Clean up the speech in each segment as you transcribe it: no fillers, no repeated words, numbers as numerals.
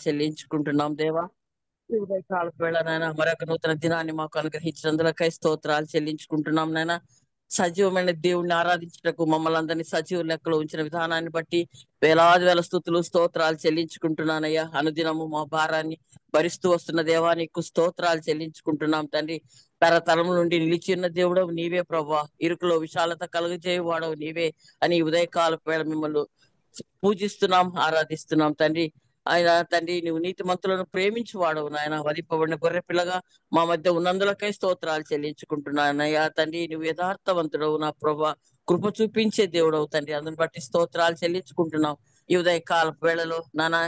చెల్లించుకుంటున్నాం దేవా. ఈ ఉదయకాలపు వేళ నాయన మరొక నూతన దినాన్ని మాకు అనుగ్రహించినందులకై స్తోత్రాలు చెల్లించుకుంటున్నాం నాయన. సజీవమైన దేవుణ్ణి ఆరాధించుటకు మమ్మల్ని అందరినీ సజీవ లెక్కలో ఉంచిన విధానాన్ని బట్టి వేలాది వేల స్తుతులు స్తోత్రాలు చెల్లించుకుంటున్నానయ్యా. అనుదినము మా భారాన్ని భరిస్తూ వస్తున్న దేవా నీకు స్తోత్రాలు చెల్లించుకుంటున్నాం తండ్రి. తరతరం నుండి నిలిచి ఉన్న దేవుడవు నీవే ప్రభా. ఇరుకులో విశాలత కలుగజేయువాడవు నీవే అని ఈ ఉదయకాలపు వేళ మిమ్మల్ని పూజిస్తున్నాం, ఆరాధిస్తున్నాం తండ్రి. ఆయన తండ్రి నువ్వు నీతిమంతులను ప్రేమించి వాడవు నాయన. వధింపబడిన గొర్రె పిల్లగా మా మధ్య ఉన్నందులకై స్తోత్రాలు చెల్లించుకుంటున్నానయ్యా తండ్రి. నువ్వు యథార్థవంతుడవు నా ప్రభా, కృప చూపించే దేవుడవు తండ్రి. అందుని బట్టి స్తోత్రాలు చెల్లించుకుంటున్నాం. ఈ ఉదయ కాలపు వేళలో నానా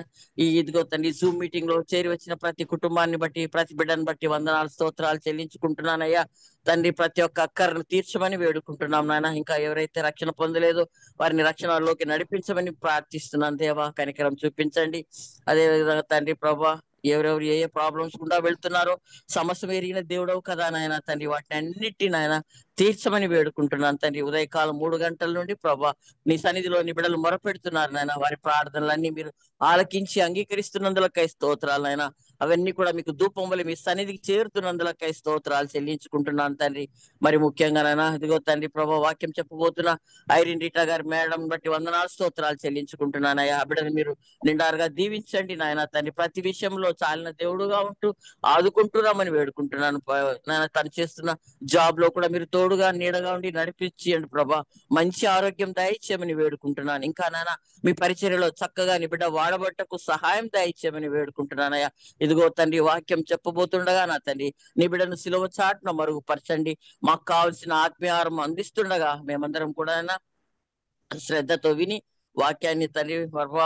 ఇదిగో తండ్రి జూమ్ మీటింగ్ లో చేరి వచ్చిన ప్రతి కుటుంబాన్ని బట్టి ప్రతి బిడ్డను బట్టి వందనాలు స్తోత్రాలు చెల్లించుకుంటున్నానయ్యా తండ్రి. ప్రతి ఒక్క అక్కరను తీర్చమని వేడుకుంటున్నాం నాయన. ఇంకా ఎవరైతే రక్షణ పొందలేదో వారిని రక్షణలోకి నడిపించమని ప్రార్థిస్తున్నాను దేవా. కనికరం చూపించండి. అదే విధంగా తండ్రి ప్రభా, ఎవరెవరు ఏ ఏ ప్రాబ్లమ్స్ గుండా వెళ్తున్నారో సమస్య ఎరిగిన దేవుడవు కదా నాయన తండ్రి. వాటిని అన్నిటి నాయన తీర్చమని వేడుకుంటున్నాను తండ్రి. ఉదయకాలం 3 గంటల నుండి ప్రభా నీ సన్నిధిలో నీ బిడ్డలు మొరపెడుతున్నారు నాయన. వారి ప్రార్థనలన్నీ మీరు ఆలకించి అంగీకరిస్తున్నందులకై స్తోత్రాలు నాయన. అవన్నీ కూడా మీకు ధూపం వల్ల మీ సన్నిధికి చేరుతున్నందులకై స్తోత్రాలు చెల్లించుకుంటున్నాను తండ్రి. మరి ముఖ్యంగా నాయన ఇదిగో తండ్రి ప్రభా, వాక్యం చెప్పబోతున్న ఐరిన్ రీటా గారి మేడం బట్టి వందనాలు స్తోత్రాలు చెల్లించుకుంటున్నానయ్యా. ఆ బిడ్డను మీరు నిండారుగా దీవించండి నాయన తండ్రి. ప్రతి విషయంలో చాలిన దేవుడుగా ఉంటూ ఆదుకుంటున్నామని వేడుకుంటున్నాను నాయన. తను చేస్తున్న జాబ్ లో కూడా మీరు తోడుగా నీడగా ఉండి నడిపించండి ప్రభా. మంచి ఆరోగ్యం దయచేయమని వేడుకుంటున్నాను. ఇంకా నాయన మీ పరిచర్యలో చక్కగా నీ బిడ్డ వాడబట్టకు సహాయం దయచేయమని వేడుకుంటున్నానయ్యా. ఇదిగో తండ్రి వాక్యం చెప్పబోతుండగా నా తండ్రి నీ బిడ్డను సిలువ చాటున మరుగుపరచండి. మాకు కావలసిన ఆత్మీయాహారం అందిస్తుండగా మేమందరం కూడా శ్రద్ధతో విని వాక్యాన్ని తండ్రి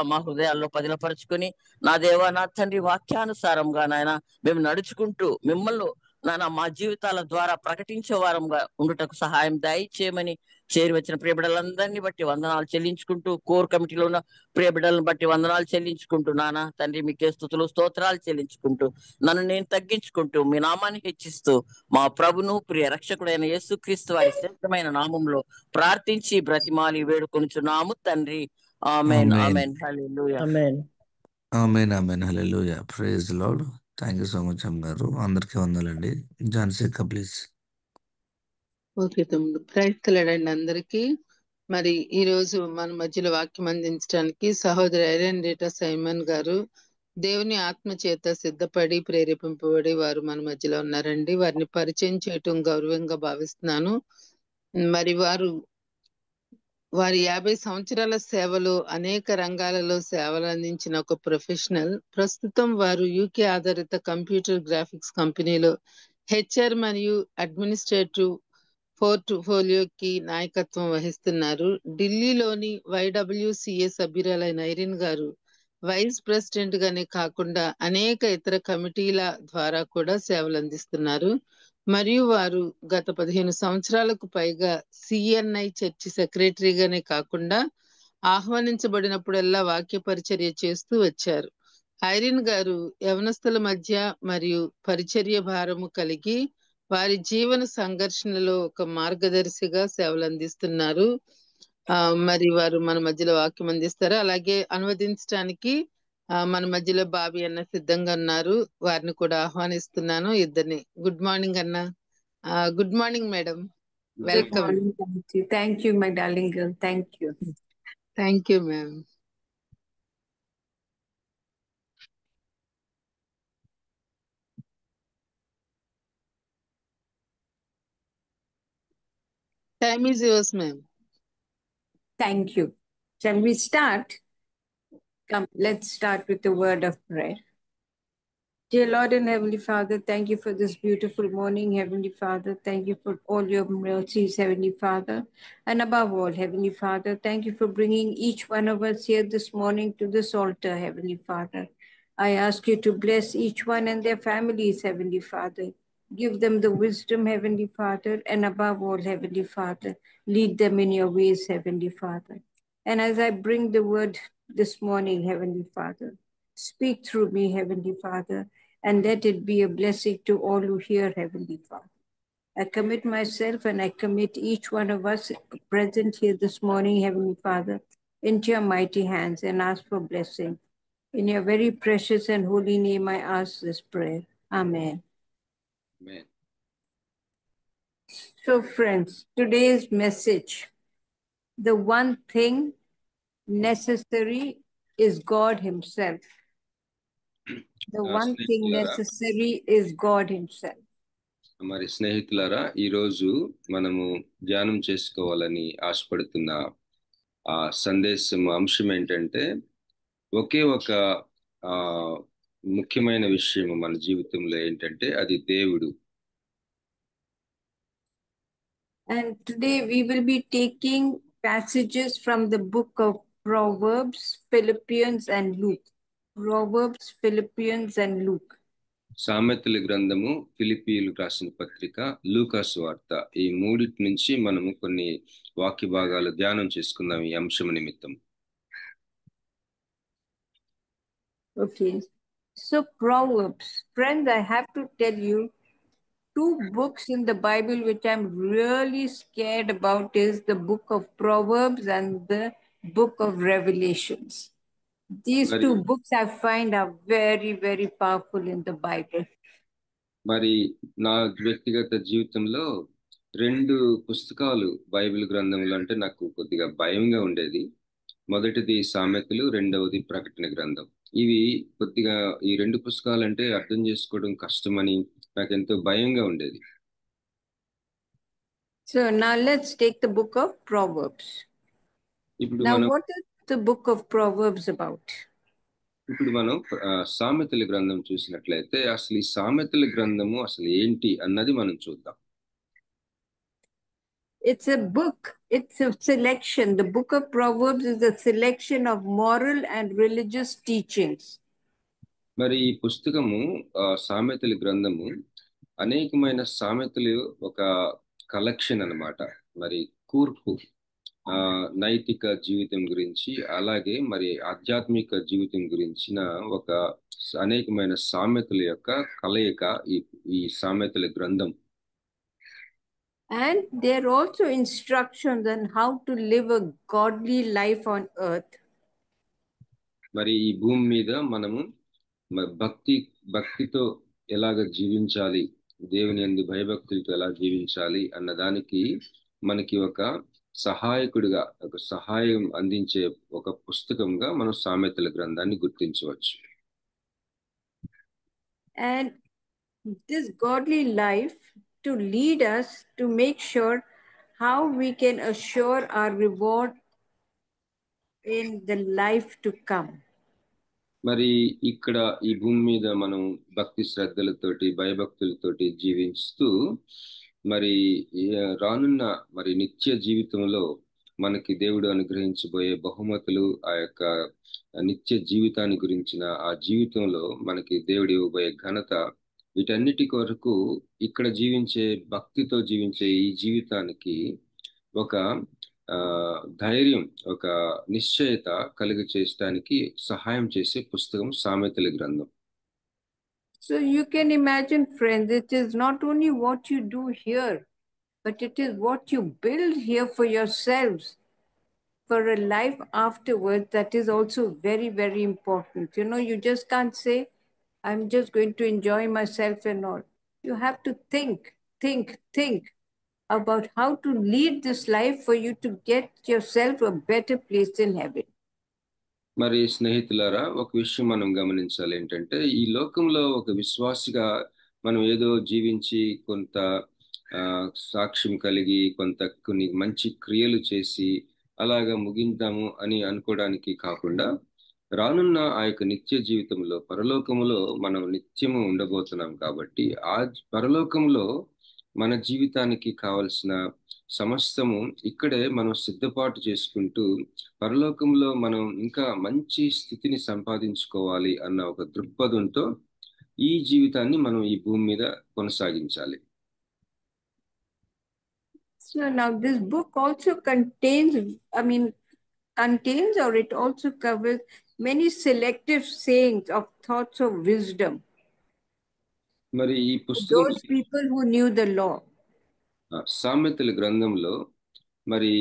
మా హృదయాల్లో పదిలపరుచుకొని నా దేవా నా తండ్రి వాక్యానుసారంగా నాయన మేము నడుచుకుంటూ మిమ్మల్ని నాన్న మా జీవితాల ద్వారా ప్రకటించే వారంగా ఉండుటకు సహాయం దయచేయమని చేరి వచ్చిన ప్రియబిడ్డలందరినీ బట్టి వందనాలు చెల్లించుకుంటూ కోర్ కమిటీలో ఉన్న ప్రియబిడ్డలను బట్టి వందనాలు చెల్లించుకుంటూ నాన్న తండ్రి మీకే స్తుతులు స్తోత్రాలు చెల్లించుకుంటూ నన్ను నేను తగ్గించుకుంటూ మీ నామాన్ని హెచ్చిస్తూ మా ప్రభును ప్రియ రక్షకుడైన యేసుక్రీస్తు వారి శ్రేష్టమైన నామంలో ప్రార్థించి బ్రతిమాలి వేడుకొనుచున్నాము తండ్రి. ఆమెన్ ఆమేన్. ఆమెన్ హల్లెలూయా. ఆమేన్ ఆమేన్ హల్లెలూయా. Praise Lord. Thank you so much అమ్మగారు. అందరికీ వందలండి. జాన్సీ ప్లీజ్. ఓకే తమ్ముడు, ప్రయత్నలేడండి అందరికీ. మరి ఈ రోజు మన మధ్యలో వాక్యం అందించడానికి సహోదరి ఐరన్ రీటా సైమన్ గారు దేవుని ఆత్మ చేత సిద్ధపడి ప్రేరేపింపబడి వారు మన మధ్యలో ఉన్నారండి. వారిని పరిచయం చేయటం గౌరవంగా భావిస్తున్నాను. మరి వారి 50 సంవత్సరాల సేవలో అనేక రంగాలలో సేవలు అందించిన ఒక ప్రొఫెషనల్. ప్రస్తుతం వారు యూకే ఆధారిత కంప్యూటర్ గ్రాఫిక్స్ కంపెనీలో హెచ్ఆర్ మరియు అడ్మినిస్ట్రేటివ్ పోర్ట్ఫోలియోకి నాయకత్వం వహిస్తున్నారు. ఢిల్లీలోని వైడబ్ల్యూసిఏ సభ్యురాలైన ఐరిన్ గారు వైస్ ప్రెసిడెంట్ గానే కాకుండా అనేక ఇతర కమిటీల ద్వారా కూడా సేవలు అందిస్తున్నారు. మరియు వారు గత 15 సంవత్సరాలకు పైగా సిఎన్ఐ చర్చి సెక్రటరీగానే కాకుండా ఆహ్వానించబడినప్పుడల్లా వాక్య పరిచర్య చేస్తూ వచ్చారు. ఐరిన్ గారు యవనస్తుల మధ్య మరియు పరిచర్య భారము కలిగి వారి జీవన సంఘర్షణలో ఒక మార్గదర్శిగా సేవలు అందిస్తున్నారు. మరి వారు మన మధ్యలో వాక్యం అందిస్తారు. అలాగే అనువదించడానికి మన మధ్యలో బాబీ అన్న సిద్ధంగా ఉన్నారు. వారిని కూడా ఆహ్వానిస్తున్నాను ఇద్దరిని. గుడ్ మార్నింగ్ అన్న. Good morning madam. Welcome. Thank you, my darling girl. Thank you. Thank you ma'am. Time is yours, ma'am. Thank you. Shall we start? Come, let's start with a word of prayer. Dear Lord and Heavenly Father, thank you for this beautiful morning, Heavenly Father. Thank you for all your mercies, Heavenly Father. And above all, Heavenly Father, thank you for bringing each one of us here this morning to this altar, Heavenly Father. I ask you to bless each one and their families, Heavenly Father. Give them the wisdom, Heavenly Father, and above all, Heavenly Father, lead them in your ways, Heavenly Father. And as I bring the word this morning, Heavenly Father, speak through me, Heavenly Father, and let it be a blessing to all who hear, Heavenly Father. I commit myself and I commit each one of us present here this morning, Heavenly Father, into your mighty hands and ask for blessing. In your very precious and holy name, I ask this prayer. Amen. Amen. So, friends, today's message, the one thing necessary is God Himself. The one thing necessary is God Himself. మరి స్నేహితులారా, ఈరోజు మనము ధ్యానం చేసుకోవాలని ఆశపడుతున్న ఆ సందేశం అంశం ఏంటంటే, ఒకే ఒక ముఖ్యమైన విషయం మన జీవితంలో ఏంటంటే అది దేవుడు. And today we will be taking passages from the book of Proverbs, Philippians, and Luke. Proverbs, Philippians, and Luke. సామెతల గ్రంథము, ఫిలిప్పీయులకు రాసిన పత్రిక, లూకా సువార్త, ఈ మూడిటి నుంచి మనము కొన్ని వాక్య భాగాలు ధ్యానం చేసుకుందాం ఈ అంశం నిమిత్తం. Okay, so Proverbs. Friends, I have to tell you, two books in the Bible which I'm really scared about is the book of Proverbs and the book of Revelations. These two books I find are very, very powerful in the Bible. మరి నా వ్యక్తిగత జీవితంలో రెండు పుస్తకాలు Bible గ్రంథంలో అంటే నాకు కొద్దిగా భయంగా ఉండేది. మొదటిది సామెతలు, రెండవది ప్రకటన గ్రంథం. ఇవి కొద్దిగా ఈ రెండు పుస్తకాలు అంటే అర్థం చేసుకోవడం కష్టమని నాకు ఎంతో భయంగా ఉండేది. So now let's take the book of Proverbs. Now what is the book of Proverbs about? ఇప్పుడు మనం సామెతల గ్రంథం చూసినట్లయితే అసలు ఈ సామెతల గ్రంథము అసలు ఏంటి అన్నది మనం చూద్దాం. It's a book. It's a selection. The book of Proverbs is a selection of moral and religious teachings. మరి ఈ పుస్తకము సామెతల గ్రంథము అనేకమైన సామెతలు ఒక కలెక్షన్ అన్నమాట. మరి కూర్పు నైతిక జీవితం గురించి, అలాగే మరి ఆధ్యాత్మిక జీవితం గురించిన ఒక అనేకమైన సామెతల యొక్క కలయిక ఈ సామెతల గ్రంథం. And there are also instructions on how to live a godly life on earth. మరి ఈ భూమి మీద మనము భక్తితో ఎలాగ జీవించాలి, దేవుని యందు భయభక్తులతో ఎలా జీవించాలి అన్నదానికి మనకి ఒక సహాయకుడిగా, ఒక సహాయం అందించే ఒక పుస్తకంగా మనం సామెతల గ్రంథాన్ని గుర్తించవచ్చు. And this godly life to lead us to make sure how we can assure our reward in the life to come. మరి ఇక్కడ ఈ భూమి మీద మనం భక్తి శ్రద్ధలతోటి భయభక్తులతోటి జీవిస్తూ మరి రానున్న మరి నిత్య జీవితంలో మనకి దేవుడు అనుగ్రహించబోయే బహుమతులు, ఆ యొక్క నిత్య జీవితాన్ని గురించిన ఆ జీవితంలో మనకి దేవుడు ఇవ్వబోయే ఘనత, వీటన్నిటి కొరకు ఇక్కడ జీవించే భక్తితో జీవించే ఈ జీవితానికి ఒక ధైర్యం, ఒక నిశ్చయత కలిగి చేయడానికి సహాయం చేసే పుస్తకం సామెతల గ్రంథం. So you can imagine, friends, it is not only what you do here, but it is what you build here for yourselves, for a life afterwards. That is also very, very important. You know, you just can't say, I'm just going to enjoy myself and all. You have to think about how to lead this life for you to get yourself a better place in heaven. మరి స్నేహితులారా, ఒక విషయం మనం గమనించాలి ఏంటంటే, ఈ లోకంలో ఒక విశ్వాసిగా మనం ఏదో జీవించి కొంత సాక్ష్యం కలిగి కొన్ని మంచి క్రియలు చేసి అలాగా ముగిందాము అని అనుకోవడానికి కాకుండా, రానున్న ఆ యొక్క నిత్య జీవితంలో పరలోకములో మనం నిత్యము ఉండబోతున్నాం కాబట్టి, ఆ పరలోకంలో మన జీవితానికి కావలసిన సమస్తము ఇక్కడే మనం సిద్ధపాటు చేసుకుంటూ పరలోకంలో మనం ఇంకా మంచి స్థితిని సంపాదించుకోవాలి అన్న ఒక దృక్పథంతో ఈ జీవితాన్ని మనం ఈ భూమి మీద కొనసాగించాలి. So now this book also contains or it also covers many selective sayings of thoughts of wisdom. మరి ఈ పుస్తకం those people who knew the law. సామెతల గ్రంథంలో మరి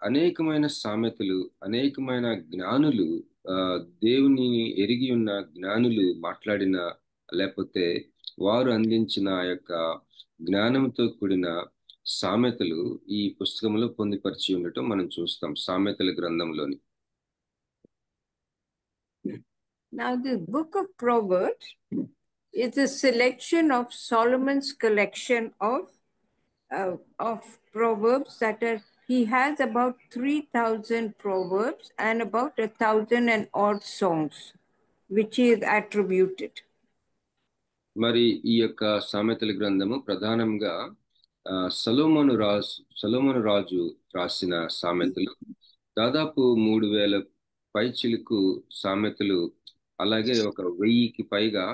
అనేకమైన సామెతలు, అనేకమైన జ్ఞానులు దేవుని ఎరిగి ఉన్న జ్ఞానులు మాట్లాడిన లేకపోతే వారు అందించిన ఆ యొక్క జ్ఞానంతో కూడిన సామెతలు ఈ పుస్తకంలో పొందుపరిచి ఉండటం మనం చూస్తాం సామెతల గ్రంథంలోని. Now, the book of Proverbs is a selection of Solomon's collection of proverbs that are, he has about 3,000 proverbs and about 1,000 and odd songs, which he is attributed. మరి ఈ యొక్క సామెతల గ్రంథము ప్రధానంగా సొలొమోను రాజు రాసిన సామెతలు. దాదాపు 3,000 పైచిలుకు సామెతలు, అలాగే 1,000కి పైగా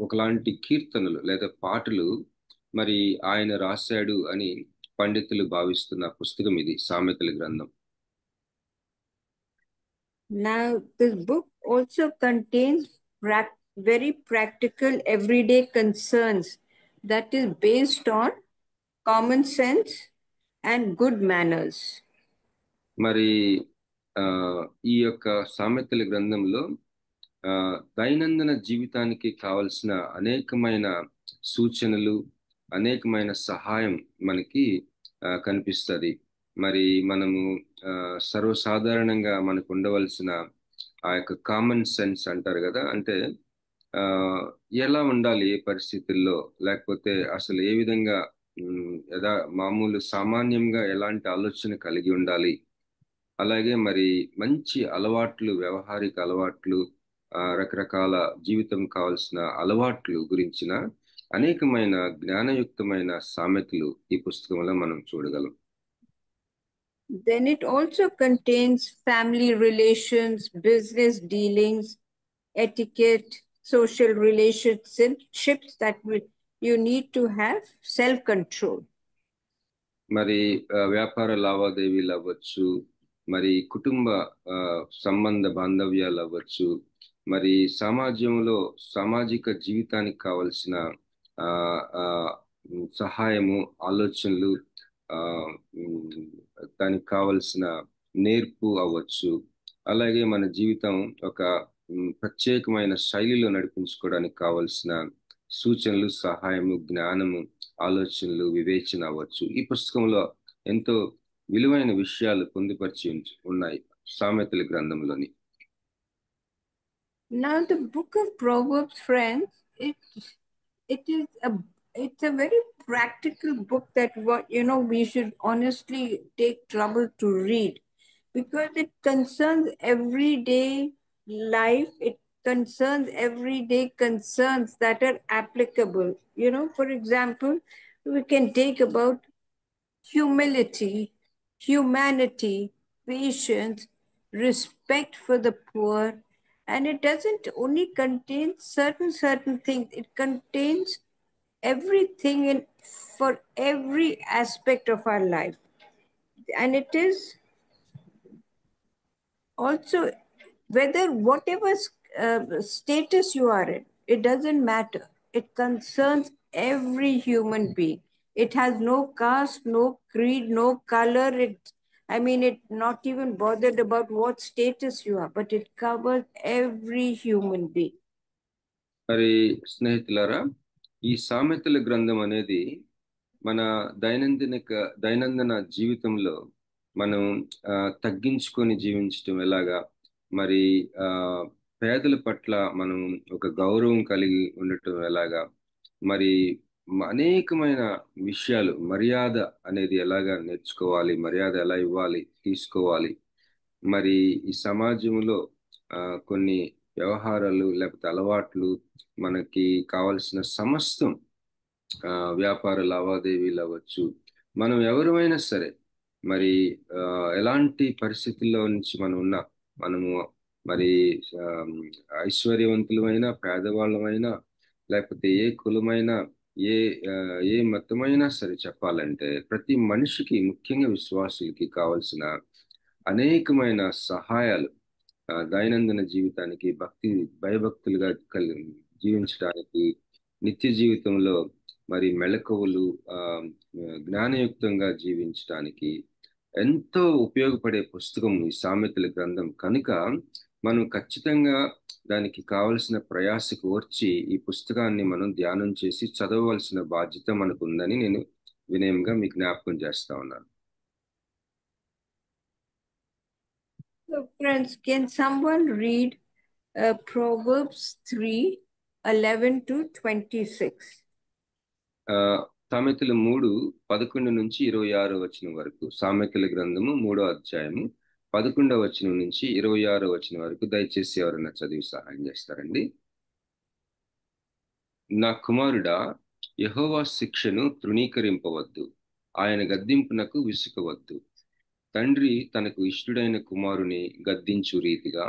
ఒకలాంటి కీర్తనలు లేదా పాటలు మరి ఆయన రాశాడు అని పండితులు భావిస్తున్న పుస్తకం ఇది సామెతల గ్రంథం. Now, this book also contains very practical everyday concerns that is based on common sense and good manners. మరి ఈ యొక్క సామెతల గ్రంథంలో దైనందిన జీవితానికి కావలసిన అనేకమైన సూచనలు, అనేకమైన సహాయం మనకి కనిపిస్తుంది. మరి మనము సర్వసాధారణంగా మనకు ఉండవలసిన ఆ యొక్క కామన్ సెన్స్ అంటారు కదా, అంటే ఎలా ఉండాలి ఏ పరిస్థితుల్లో, లేకపోతే అసలు ఏ విధంగా మామూలు సామాన్యంగా ఎలాంటి ఆలోచన కలిగి ఉండాలి, అలాగే మరి మంచి అలవాట్లు, వ్యవహారిక అలవాట్లు, రకరకాల జీవితం కావాల్సిన అలవాట్లు గురించిన అనేకమైన జ్ఞానయుక్తమైన సామెతలు ఈ పుస్తకంలో మనం చూడగలం. Then it also contains family relations, business dealings, etiquette, social relationships that you need to have self-control. మరి వ్యాపార లావాదేవీలు అవ్వచ్చు, మరి కుటుంబ సంబంధ బాంధవ్యాలు అవ్వచ్చు, మరి సమాజంలో సామాజిక జీవితానికి కావలసిన సహాయము, ఆలోచనలు, దానికి కావలసిన నేర్పు అవ్వచ్చు, అలాగే మన జీవితం ఒక ప్రత్యేకమైన శైలిలో నడిపించుకోవడానికి కావలసిన సూచనలు, సహాయము, జ్ఞానము, ఆలోచనలు, వివేచన అవ్వచ్చు. ఈ పుస్తకంలో ఎంతో విలువైన విషయాలు పొందుపరిచి ఉన్నాయి సామెతల గ్రంథంలోని. Now, the book of Proverbs, friends, it's a very practical book that we should honestly take trouble to read, because it concerns everyday life. It concerns everyday concerns that are applicable. For example, we can take about humility, humanity, patience, respect for the poor. And it doesn't only contain certain things, it contains everything for every aspect of our life. And it is also, whatever status you are in, it doesn't matter. It concerns every human being. It has no caste, no creed, no color. It not even bothered about what status you are, but it covers every human being. మరి స్నేహితులారా, ఈ సామెతల గ్రంథం అనేది మన దైనందిన జీవితంలో మనం తగ్గించుకొని జీవించటం ఎలాగా, మరి పేదల పట్ల మనం ఒక గౌరవం కలిగి ఉండటం ఎలాగా, మరి అనేకమైన విషయాలు, మర్యాద అనేది ఎలాగా నేర్చుకోవాలి, మర్యాద ఎలా ఇవ్వాలి, తీసుకోవాలి, మరి ఈ సమాజంలో కొన్ని వ్యవహారాలు లేకపోతే అలవాట్లు, మనకి కావలసిన సమస్తం వ్యాపార లావాదేవీలు అవ్వచ్చు, మనం ఎవరైనా సరే మరి ఎలాంటి పరిస్థితుల్లో నుంచి మనము మరి ఐశ్వర్యవంతులమైనా, పేదవాళ్ళమైనా, లేకపోతే ఏ కులమైనా, ఏ మతమైనా సరే చెప్పాలంటే ప్రతి మనిషికి, ముఖ్యంగా విశ్వాసులకి కావలసిన అనేకమైన సహాయాలు దైనందిన జీవితానికి, భయభక్తులుగా జీవించడానికి, నిత్య జీవితంలో మరి మెళకువలు జ్ఞానయుక్తంగా జీవించడానికి ఎంతో ఉపయోగపడే పుస్తకం ఈ సామెతల గ్రంథం కనుక మనం ఖచ్చితంగా దానికి కావలసిన ప్రయాసకు వచ్చి ఈ పుస్తకాన్ని మనం ధ్యానం చేసి చదవవలసిన బాధ్యత మనకు ఉందని నేను వినయంగా మీకు జ్ఞాపకం చేస్తా ఉన్నాను. So, friends, can someone read Proverbs 3:11-26? సామెతలు 3:11-26 వరకు, సామెతల గ్రంథము 3వ అధ్యాయము 11వ నుంచి 26వ వరకు దయచేసి ఎవరైనా చదివి సహాయం చేస్తారండి. నా కుమారుడా, యెహోవా శిక్షను తృణీకరింపవద్దు, ఆయన గద్దింపునకు విసుకవద్దు. తండ్రి తనకు ఇష్టుడైన కుమారుని గద్దించు రీతిగా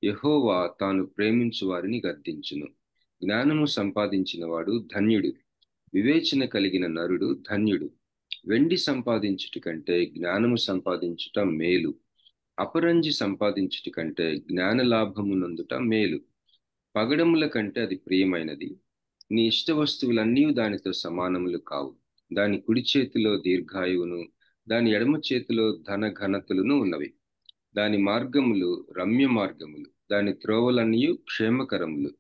యెహోవా తాను ప్రేమించు వారిని గద్దించును. జ్ఞానము సంపాదించిన వాడు ధన్యుడు, వివేచన కలిగిన నరుడు ధన్యుడు. వెండి సంపాదించుట కంటే జ్ఞానము సంపాదించుట మేలు, అపరంజి సంపాదించుట కంటే జ్ఞాన లాభము నందుట మేలు. పగడముల కంటే అది ప్రియమైనది, నీ ఇష్ట వస్తువులన్నీ దానితో సమానములు కావు. దాని కుడి చేతిలో దీర్ఘాయువును, దాని ఎడమ చేతిలో ధన ఘనతలును ఉన్నవి. దాని మార్గములు రమ్య మార్గములు, దాని త్రోవలన్నీ క్షేమకరములు.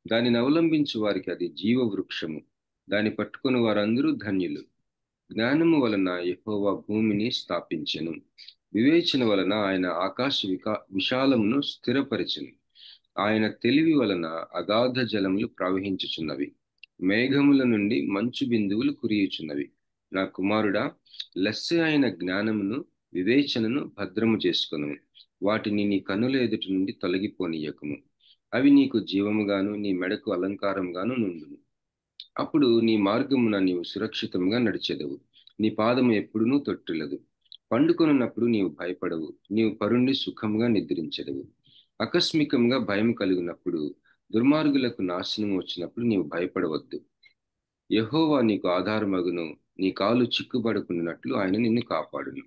దానిని అవలంబించు వారికి అది జీవ వృక్షము, దాని పట్టుకుని వారందరూ ధన్యులు. జ్ఞానము వలన యెహోవా భూమిని స్థాపించెను, వివేచన వలన ఆయన ఆకాశ విశాలమును స్థిరపరిచెను. ఆయన తెలివి వలన అగాధ జలములు ప్రవహించుచున్నవి, మేఘముల నుండి మంచు బిందువులు కురియుచున్నవి. నా కుమారుడా, లెస్స అయిన జ్ఞానమును వివేచనను భద్రము చేసుకును, వాటిని నీ కన్నుల ఎదుటి నుండి తొలగిపోనీయకుము. అవి నీకు జీవముగాను నీ మెడకు అలంకారంగాను నుండును. అప్పుడు నీ మార్గమున నీవు సురక్షితంగా నడిచెదవు, నీ పాదము ఎప్పుడునూ తొట్టిల్లదు. పండుకొనున్నప్పుడు నీవు భయపడవు, నీవు పరుండి సుఖంగా నిద్రించెదవు. ఆకస్మికంగా భయం కలిగినప్పుడు, దుర్మార్గులకు నాశనం వచ్చినప్పుడు నీవు భయపడవద్దు. యెహోవా నీకు ఆధారమగును, నీ కాలు చిక్కుబడుకున్నట్లు ఆయన నిన్ను కాపాడును.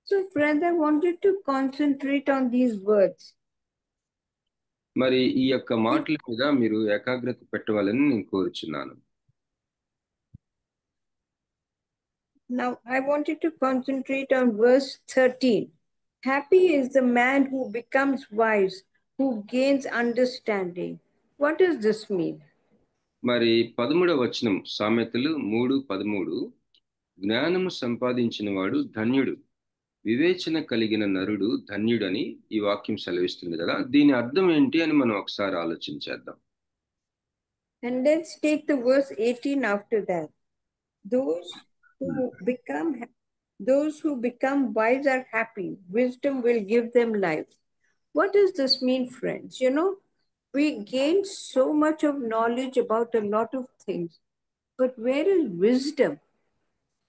So, friends, I wanted to concentrate on these words. మరి ఈ యొక్క మాటల మీద మీరు ఏకాగ్రత పెట్టవాలని నేను కోరుచున్నాను. Now, I wanted to concentrate on verse 13. Happy is the man who becomes wise, who gains understanding. What does this mean? మరి 13వ సామెతలు 3:13, జ్ఞానము సంపాదించిన వాడు ధన్యుడు, వివేచన కలిగిన నరుడు ధన్యుడని ఈ వాక్యం సెలవిస్తుంది కదా. దీని అర్థం ఏంటి అని మనం ఒకసారి ఆలోచించేద్దాం. And let's take the verse 18 after that. Those who become wise are happy. Wisdom will give them life. What does this mean, friends? You know, we gain so much of knowledge about a lot of things, but where is wisdom?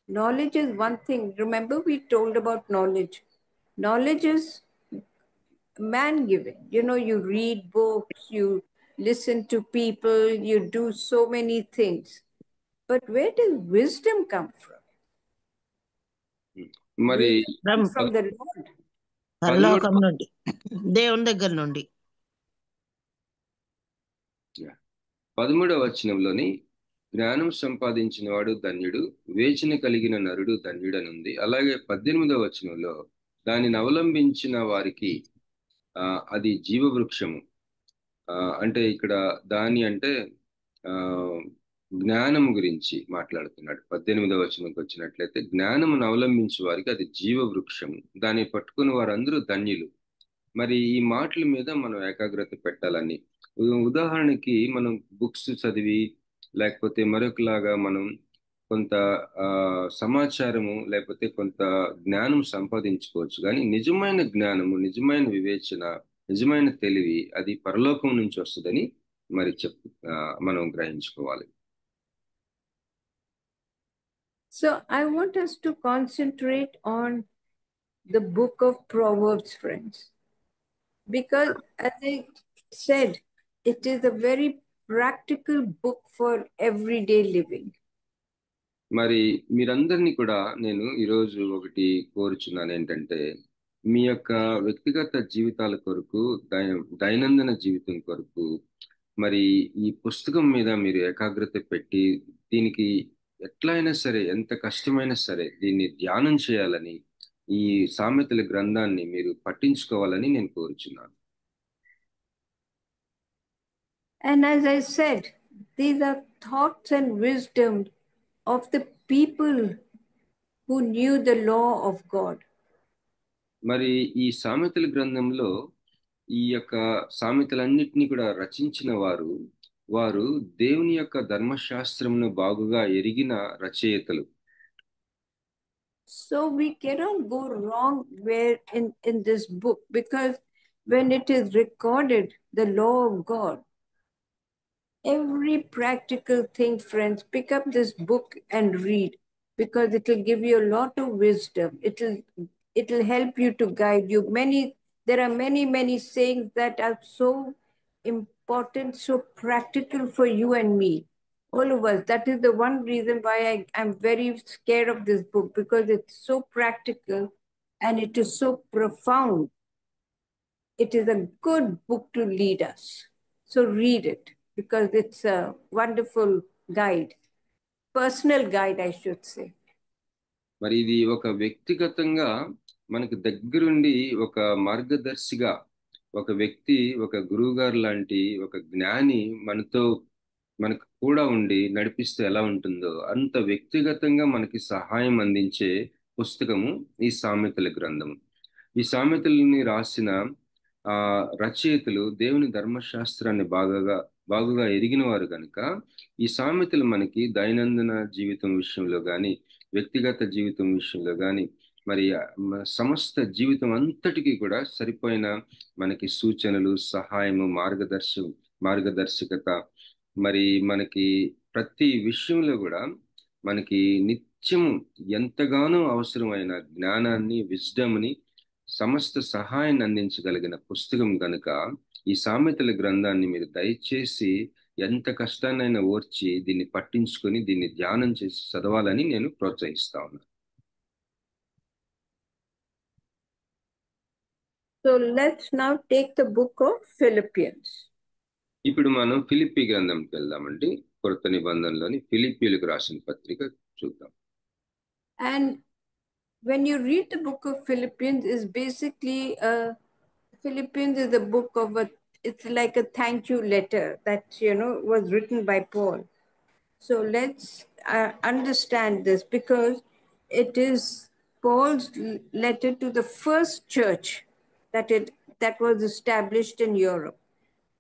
Knowledge is one thing. Remember, we told about knowledge. Knowledge is man-given. You know, you read books, you listen to people, you do so many things. But where does wisdom come from? మరి From the Lord. పరలోకం నుండి, దేవుని దగ్గర నుండి. 13వ జ్ఞానం సంపాదించిన వాడు ధన్యుడు, వివేచన కలిగిన నరుడు ధన్యుడనుంది. అలాగే 18వ దానిని అవలంబించిన వారికి అది జీవవృక్షము. అంటే ఇక్కడ దాని అంటే జ్ఞానం గురించి మాట్లాడుతున్నాడు. 18వ వచ్చినట్లయితే, జ్ఞానమును అవలంబించే వారికి అది జీవవృక్షము, దాన్ని పట్టుకుని వారందరూ ధన్యులు. మరి ఈ మాటల మీద మనం ఏకాగ్రత పెట్టాలని, ఉదాహరణకి మనం బుక్స్ చదివి లేకపోతే మరొకలాగా మనం కొంత సమాచారము లేకపోతే కొంత జ్ఞానం సంపాదించుకోవచ్చు, కానీ నిజమైన జ్ఞానము, నిజమైన వివేచన, నిజమైన తెలివి అది పరలోకం నుంచి వస్తుందని మరి మనం గ్రహించుకోవాలి. So I want us to concentrate on the book of Proverbs, friends, because as I said, it is a very practical book for everyday living. మరి మీరందరినీ కూడా నేను ఈరోజు ఒకటి కోరుచున్నాను, ఏంటంటే మీ యొక్క వ్యక్తిగత జీవితాల కొరకు, దైనందిన జీవితం కొరకు మరి ఈ పుస్తకం మీద మీరు ఏకాగ్రత పెట్టి దీనికి ఎట్లా అయినా సరే, ఎంత కష్టమైనా సరే దీన్ని ధ్యానం చేయాలని, ఈ సామెతల గ్రంథాన్ని మీరు పట్టించుకోవాలని నేను కోరుచున్నాను. And as I said, these are thoughts and wisdom of the people who knew the law of God. మరి ఈ సామెతల గ్రంథంలో ఈ యొక్క సామెతలన్నిటినీ కూడా రచించిన వారు దేవుని యొక్క ధర్మశాస్త్రమును బాగుగా ఎరిగిన రచయితలు. So we cannot go wrong where in this book, because when it is recorded, the law of God, every practical thing, friends, pick up this book and read, because it will give you a lot of wisdom. It will help you to guide you. There are many sayings that are so important, so practical for you and me, all of us. That is the one reason why I'm very scared of this book, because it's so practical and it is so profound. It is a good book to lead us. So read it, because it's a wonderful guide, personal guide, I should say. మరి ఇది ఒక వ్యక్తిగతంగా మనకు దగ్గరుండి ఒక మార్గదర్శిగా, ఒక వ్యక్తి, ఒక గురువు గారు లాంటి ఒక జ్ఞాని మనకు కూడా ఉండి నడిపిస్తే ఎలా ఉంటుందో అంత వ్యక్తిగతంగా మనకి సహాయం అందించే పుస్తకము ఈ సామెతల గ్రంథము. ఈ సామెతల్ని రాసిన రచయితలు దేవుని ధర్మశాస్త్రాన్ని బాగుగా ఎరిగిన వారు కనుక ఈ సామెతలు మనకి దైనందిన జీవితం విషయంలో కానీ, వ్యక్తిగత జీవితం విషయంలో కానీ, మరి సమస్త జీవితం అంతటికీ కూడా సరిపోయిన మనకి సూచనలు, సహాయము, మార్గదర్శకత, మరి మనకి ప్రతి విషయంలో కూడా మనకి నిత్యం ఎంతగానో అవసరమైన జ్ఞానాన్ని, విజ్డమ్ని, సమస్త సహాయాన్ని అందించగలిగిన పుస్తకం కనుక ఈ సామెతల గ్రంథాన్ని మీరు దయచేసి ఎంత కష్టాన్నైనా ఓర్చి దీన్ని పట్టించుకొని దీన్ని ధ్యానం చేసి చదవాలని నేను ప్రోత్సహిస్తా ఉన్నాను. So let's now take the book of Philippians. ఇప్పుడు మనం ఫిలిప్పీ గ్రంథంకి వెళ్దామండి. కొత్త నిబంధనలోని ఫిలిప్పీలకు రాసిన పత్రిక చూద్దాం. And when you read the book of Philippians, is basically Philippians is a book of it's like a thank you letter that was written by Paul. So let's understand this, because it is Paul's letter to the first church that was established in Europe.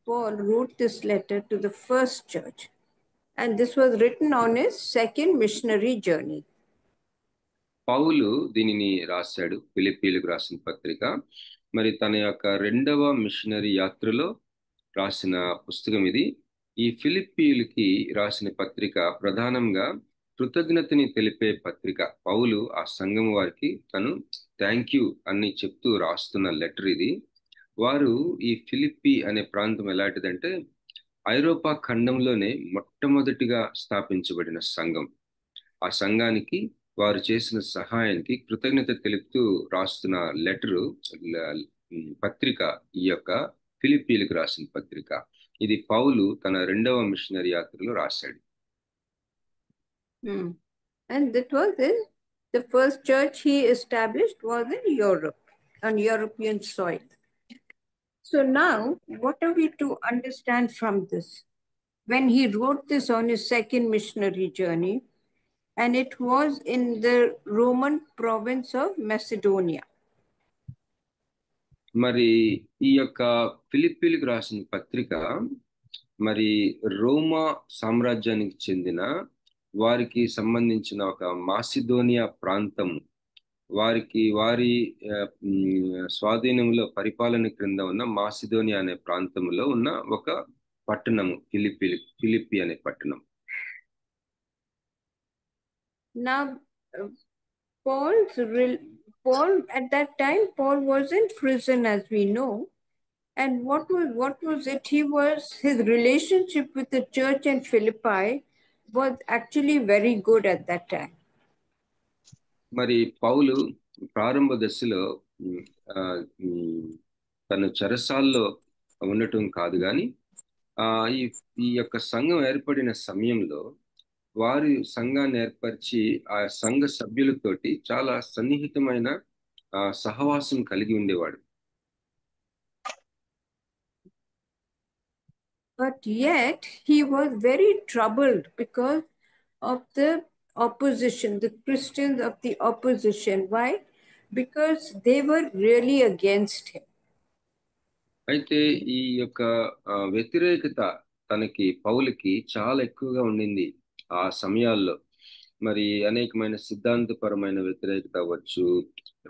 Paul wrote this letter to the first church, and this was written on his second missionary journey. పౌలు దీనిని రాశాడు, ఫిలిప్పీలకు రాసిన పత్రిక. మరి తన యొక్క రెండవ machinery యాత్రలో రాసిన పుస్తకం ఇది. ఈ ఫిలిప్పీలకి రాసిన పత్రిక ప్రధానంగా కృతజ్ఞతని తెలిపే పత్రిక. పౌలు ఆ సంఘం వారికి తను థ్యాంక్ యూ అని చెప్తూ రాస్తున్న లెటర్ ఇది. వారు ఈ ఫిలిప్పీ అనే ప్రాంతం ఎలాంటిదంటే ఐరోపా ఖండంలోనే మొట్టమొదటిగా స్థాపించబడిన సంఘం. ఆ సంఘానికి వారు చేసిన సహాయానికి కృతజ్ఞత తెలుపుతూ రాస్తున్న లెటరు, పత్రిక ఈ యొక్క ఫిలిప్పీలకు రాసిన పత్రిక. ఇది పౌలు తన రెండవ మిషనరీ యాత్రలో రాశాడు. And that was the first church he established was in Europe, on European soil. So now, what are we to understand from this? When he wrote this on his second missionary journey, and it was in the Roman province of Macedonia. మరి ఈ యొక్క ఫిలిప్పీలకు రాసిన పత్రిక మరి రోమా సామ్రాజ్యానికి చెందిన వారికి సంబంధించిన ఒక మాసిదోనియా ప్రాంతం, వారి స్వాధీనంలో పరిపాలన క్రింద ఉన్న మాసిదోనియా అనే ప్రాంతంలో ఉన్న ఒక పట్టణము ఫిలిప్పి అనే పట్టణం. Now, Paul at that time, Paul was in prison, as we know. And what was it? His relationship with the church in Philippi was actually very good at that time. మరి పౌలు ప్రారంభ దశలో తను చెరసాల్లో ఉండటం కాదు, కానీ ఈ యొక్క సంఘం ఏర్పడిన సమయంలో వారి సంఘాన్ని ఏర్పరిచి ఆ సంఘ సభ్యులతోటి చాలా సన్నిహితమైన సహవాసం కలిగి ఉండేవాడు. But yet he was very troubled because of the opposition, the Christians of the opposition. Why? Because they were really against him. అయితే ఈ యొక్క వ్యతిరేకత తనకి పౌలుకి చాలా ఎక్కువగా ఉండింది ఆ సమయాల్లో. మరి అనేకమైన సిద్ధాంతపరమైన వ్యతిరేకత అవ్వచ్చు,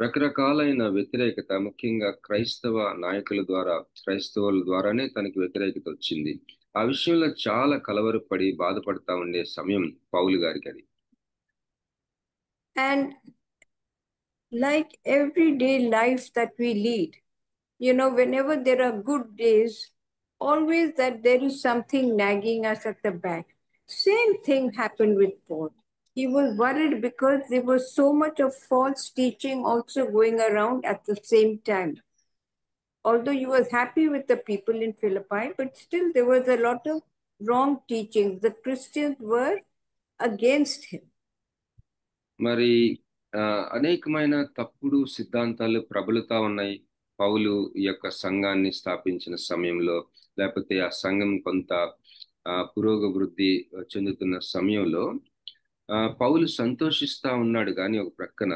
రకరకాలైన వ్యతిరేకత, ముఖ్యంగా క్రైస్తవ నాయకుల ద్వారా, క్రైస్తవుల ద్వారానే తనకి వ్యతిరేకత వచ్చింది. ఆ విషయంలో చాలా కలవరపడి బాధపడతా ఉండే సమయం పౌలు గారికి అది. And like everyday life that we lead, you know, whenever there are good days, always that there is something nagging us at the back. Same thing happened with Paul. He was worried because there was so much of false teaching also going around at the same time. Although he was happy with the people in Philippi, but still there was a lot of wrong teaching. The Christians were against him. మరి అనేకమైన తప్పుడు సిద్ధాంతాలు ప్రబలుతా ఉన్నాయి పౌలు ఈ యొక్క సంఘాన్ని స్థాపించిన సమయంలో, లేకపోతే ఆ సంఘం కొంత పురోగవృద్ధి చెందుతున్న సమయంలో పౌలు సంతోషిస్తా ఉన్నాడు. కానీ ఒక ప్రక్కన,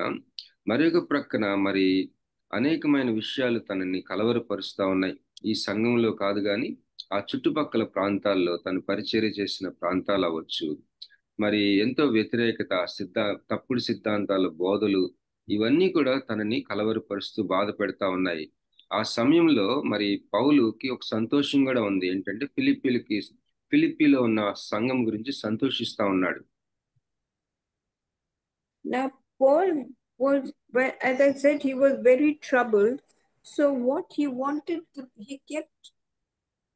మరొక ప్రక్కన మరి అనేకమైన విషయాలు తనని కలవరపరుస్తా ఉన్నాయి. ఈ సంఘంలో కాదు కానీ ఆ చుట్టుపక్కల ప్రాంతాల్లో తను పరిచర్య చేసిన ప్రాంతాలు అవ్వచ్చు, మరి ఎంతో వ్యతిరేకత, తప్పుడు సిద్ధాంతాల బోధలు, ఇవన్నీ కూడా తనని కలవరపరుస్తూ బాధ పెడతా ఉన్నాయి. ఆ సమయంలో మరి పౌలుకి ఒక సంతోషం కూడా ఉంది. ఏంటంటే ఫిలిప్పీలో ఉన్న సంఘం గురించి సంతోషిస్తా ఉన్నాడు. Now Paul was, as I said, he was very troubled. So what he wanted, he kept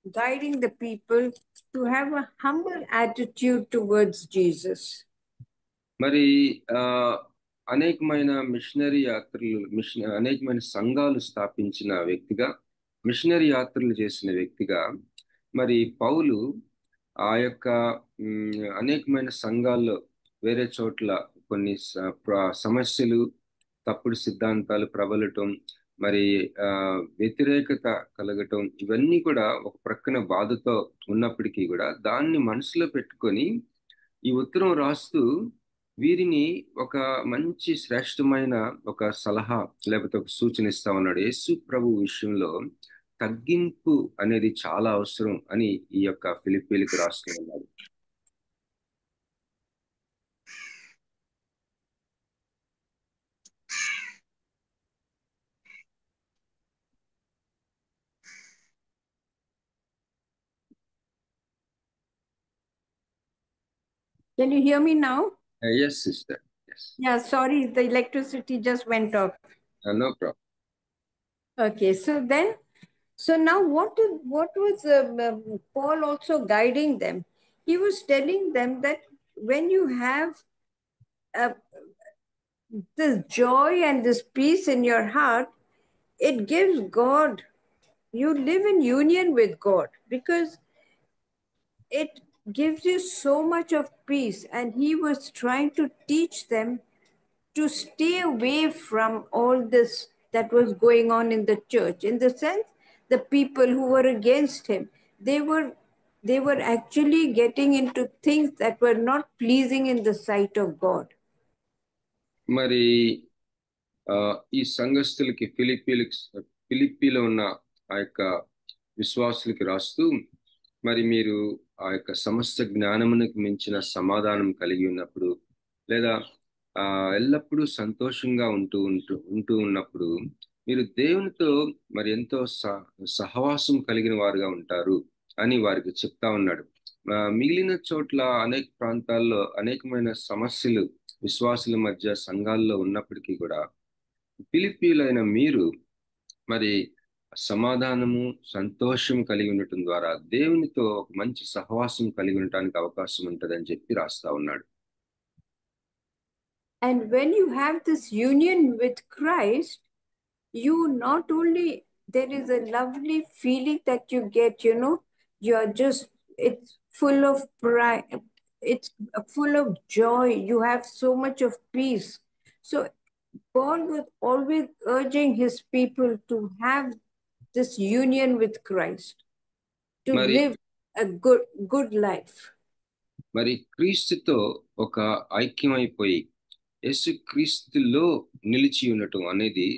guiding the people to have a humble attitude towards Jesus. మరి అనేకమైన మిషనరీ యాత్రలు, అనేకమైన సంఘాలు స్థాపించిన వ్యక్తిగా, మిషనరీ యాత్రలు చేసిన వ్యక్తిగా మరి పౌలు ఆ యొక్క అనేకమైన సంఘాల్లో వేరే చోట్ల కొన్ని సమస్యలు, తప్పుడు సిద్ధాంతాలు ప్రబలటం, మరి వ్యతిరేకత కలగటం, ఇవన్నీ కూడా ఒక ప్రక్కన బాధతో ఉన్నప్పటికీ కూడా దాన్ని మనసులో పెట్టుకొని ఈ ఉత్తరం రాస్తూ వీరిని ఒక మంచి శ్రేష్టమైన ఒక సలహా లేకపోతే ఒక సూచన ఇస్తా ఉన్నాడు. యేసు ప్రభు విషయంలో తగ్గింపు అనేది చాలా అవసరం అని ఈ యొక్క ఫిలిప్పీలకు రాస్తూ ఉన్నాడు. Can you hear me now? Yes, sister. Yes. Yeah, sorry, the electricity just went off. No problem. Okay, so now what was Paul also guiding them? He was telling them that when you have this joy and this peace in your heart, it gives God, you live in union with God, because it gives you so much of peace. And he was trying to teach them to stay away from all this that was going on in the church. In the sense, the people who were against him, they were actually getting into things that were not pleasing in the sight of God. మరి ఈ సంఘస్థులకి, ఫిలిప్పీలో ఉన్న ఆ యొక్క విశ్వాసులకి రాస్తూ, మరి మీరు ఆ యొక్క సమస్త జ్ఞానమునకు మించిన సమాధానం కలిగి ఉన్నప్పుడు, లేదా ఎల్లప్పుడూ సంతోషంగా ఉంటూ ఉన్నప్పుడు మీరు దేవునితో మరి ఎంతో సహవాసం కలిగిన వారుగా ఉంటారు అని వారికి చెప్తా ఉన్నాడు. మిగిలిన చోట్ల అనేక ప్రాంతాల్లో అనేకమైన సమస్యలు విశ్వాసుల మధ్య సంఘాల్లో ఉన్నప్పటికీ కూడా ఫిలిప్పీలైన మీరు మరి సమాధానము, సంతోషం కలిగి ఉండటం ద్వారా దేవునితో ఒక మంచి సహవాసం కలిగి ఉండటానికి అవకాశం ఉంటుందని చెప్పి రాస్తా ఉన్నాడు. And when you have this union with Christ, you not only, there is a lovely feeling that you get, you know, you're just, it's full of pride, it's full of joy. You have so much of peace. So Paul was always urging his people to have this union with Christ, to మరి live a good life. మరి క్రీస్తుతో ఒక ఐక్యమైపోయి యేసు క్రీస్తులో నిలిచి ఉండటం అనేది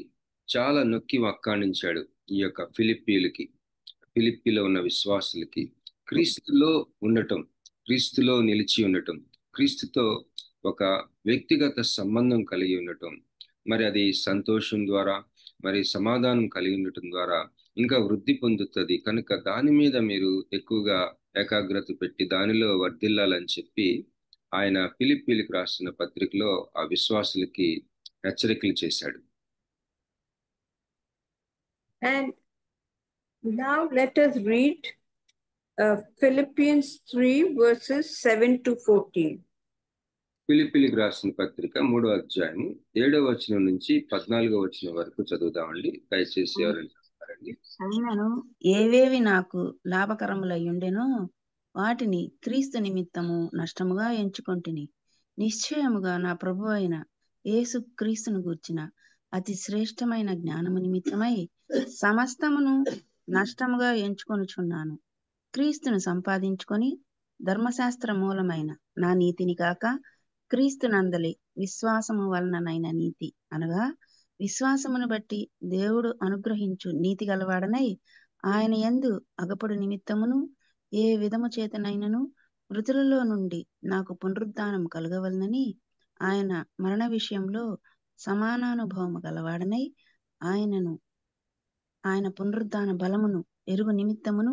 చాలా నొక్కి వక్కాణించాడు ఈ యొక్క ఫిలిప్పీలో ఉన్న విశ్వాసులకి. క్రీస్తులో ఉండటం, క్రీస్తులో నిలిచి ఉండటం, క్రీస్తుతో ఒక వ్యక్తిగత సంబంధం కలిగి ఉండటం, మరి అది సంతోషం ద్వారా, మరి సమాధానం కలిగి ఉండటం ద్వారా ఇంకా వృద్ధి పొందుతుంది. కనుక దాని మీద మీరు ఎక్కువగా ఏకాగ్రత పెట్టి దానిలో వర్ధిల్లాలని చెప్పి ఆయన ఫిలిప్పీలకు రాసిన పత్రికలో ఆ విశ్వాసులకి హెచ్చరికలు చేశాడు. And now let us read Philippians 3 verses 7 to 14. ఫిలిప్పీలకు రాసిన పత్రిక 3వ అధ్యాయం 7వ వచనం నుంచి 14వ వచనం వరకు చదువుదామండి. దయచేసి ఎవరైనా చదువుతారండి. అయినను ఏవేవి నాకు లాభకరములయ్యుండెనో వాటిని క్రీస్తు నిమిత్తము నష్టముగా ఎంచుకొంటిని. నిశ్చయముగా నా ప్రభు అయిన యేసు క్రీస్తును గూర్చిన అతి శ్రేష్టమైన జ్ఞానము నిమిత్తమై సమస్తమును నష్టముగా ఎంచుకొనుచున్నాను. క్రీస్తును సంపాదించుకొని ధర్మశాస్త్ర మూలమైన నా నీతిని కాక క్రీస్తునందలి విశ్వాసము వలననైన నీతి అనగా విశ్వాసమును బట్టి దేవుడు అనుగ్రహించు నీతి గలవాడనై ఆయన యందు అగపడు నిమిత్తమును ఏ విధము చేతనైనను మృతులలో నుండి నాకు పునరుద్ధానం కలగవలనని ఆయన మరణ విషయంలో సమానానుభవము గలవాడనై ఆయన పునరుద్ధాన బలమును ఎరుగు నిమిత్తమును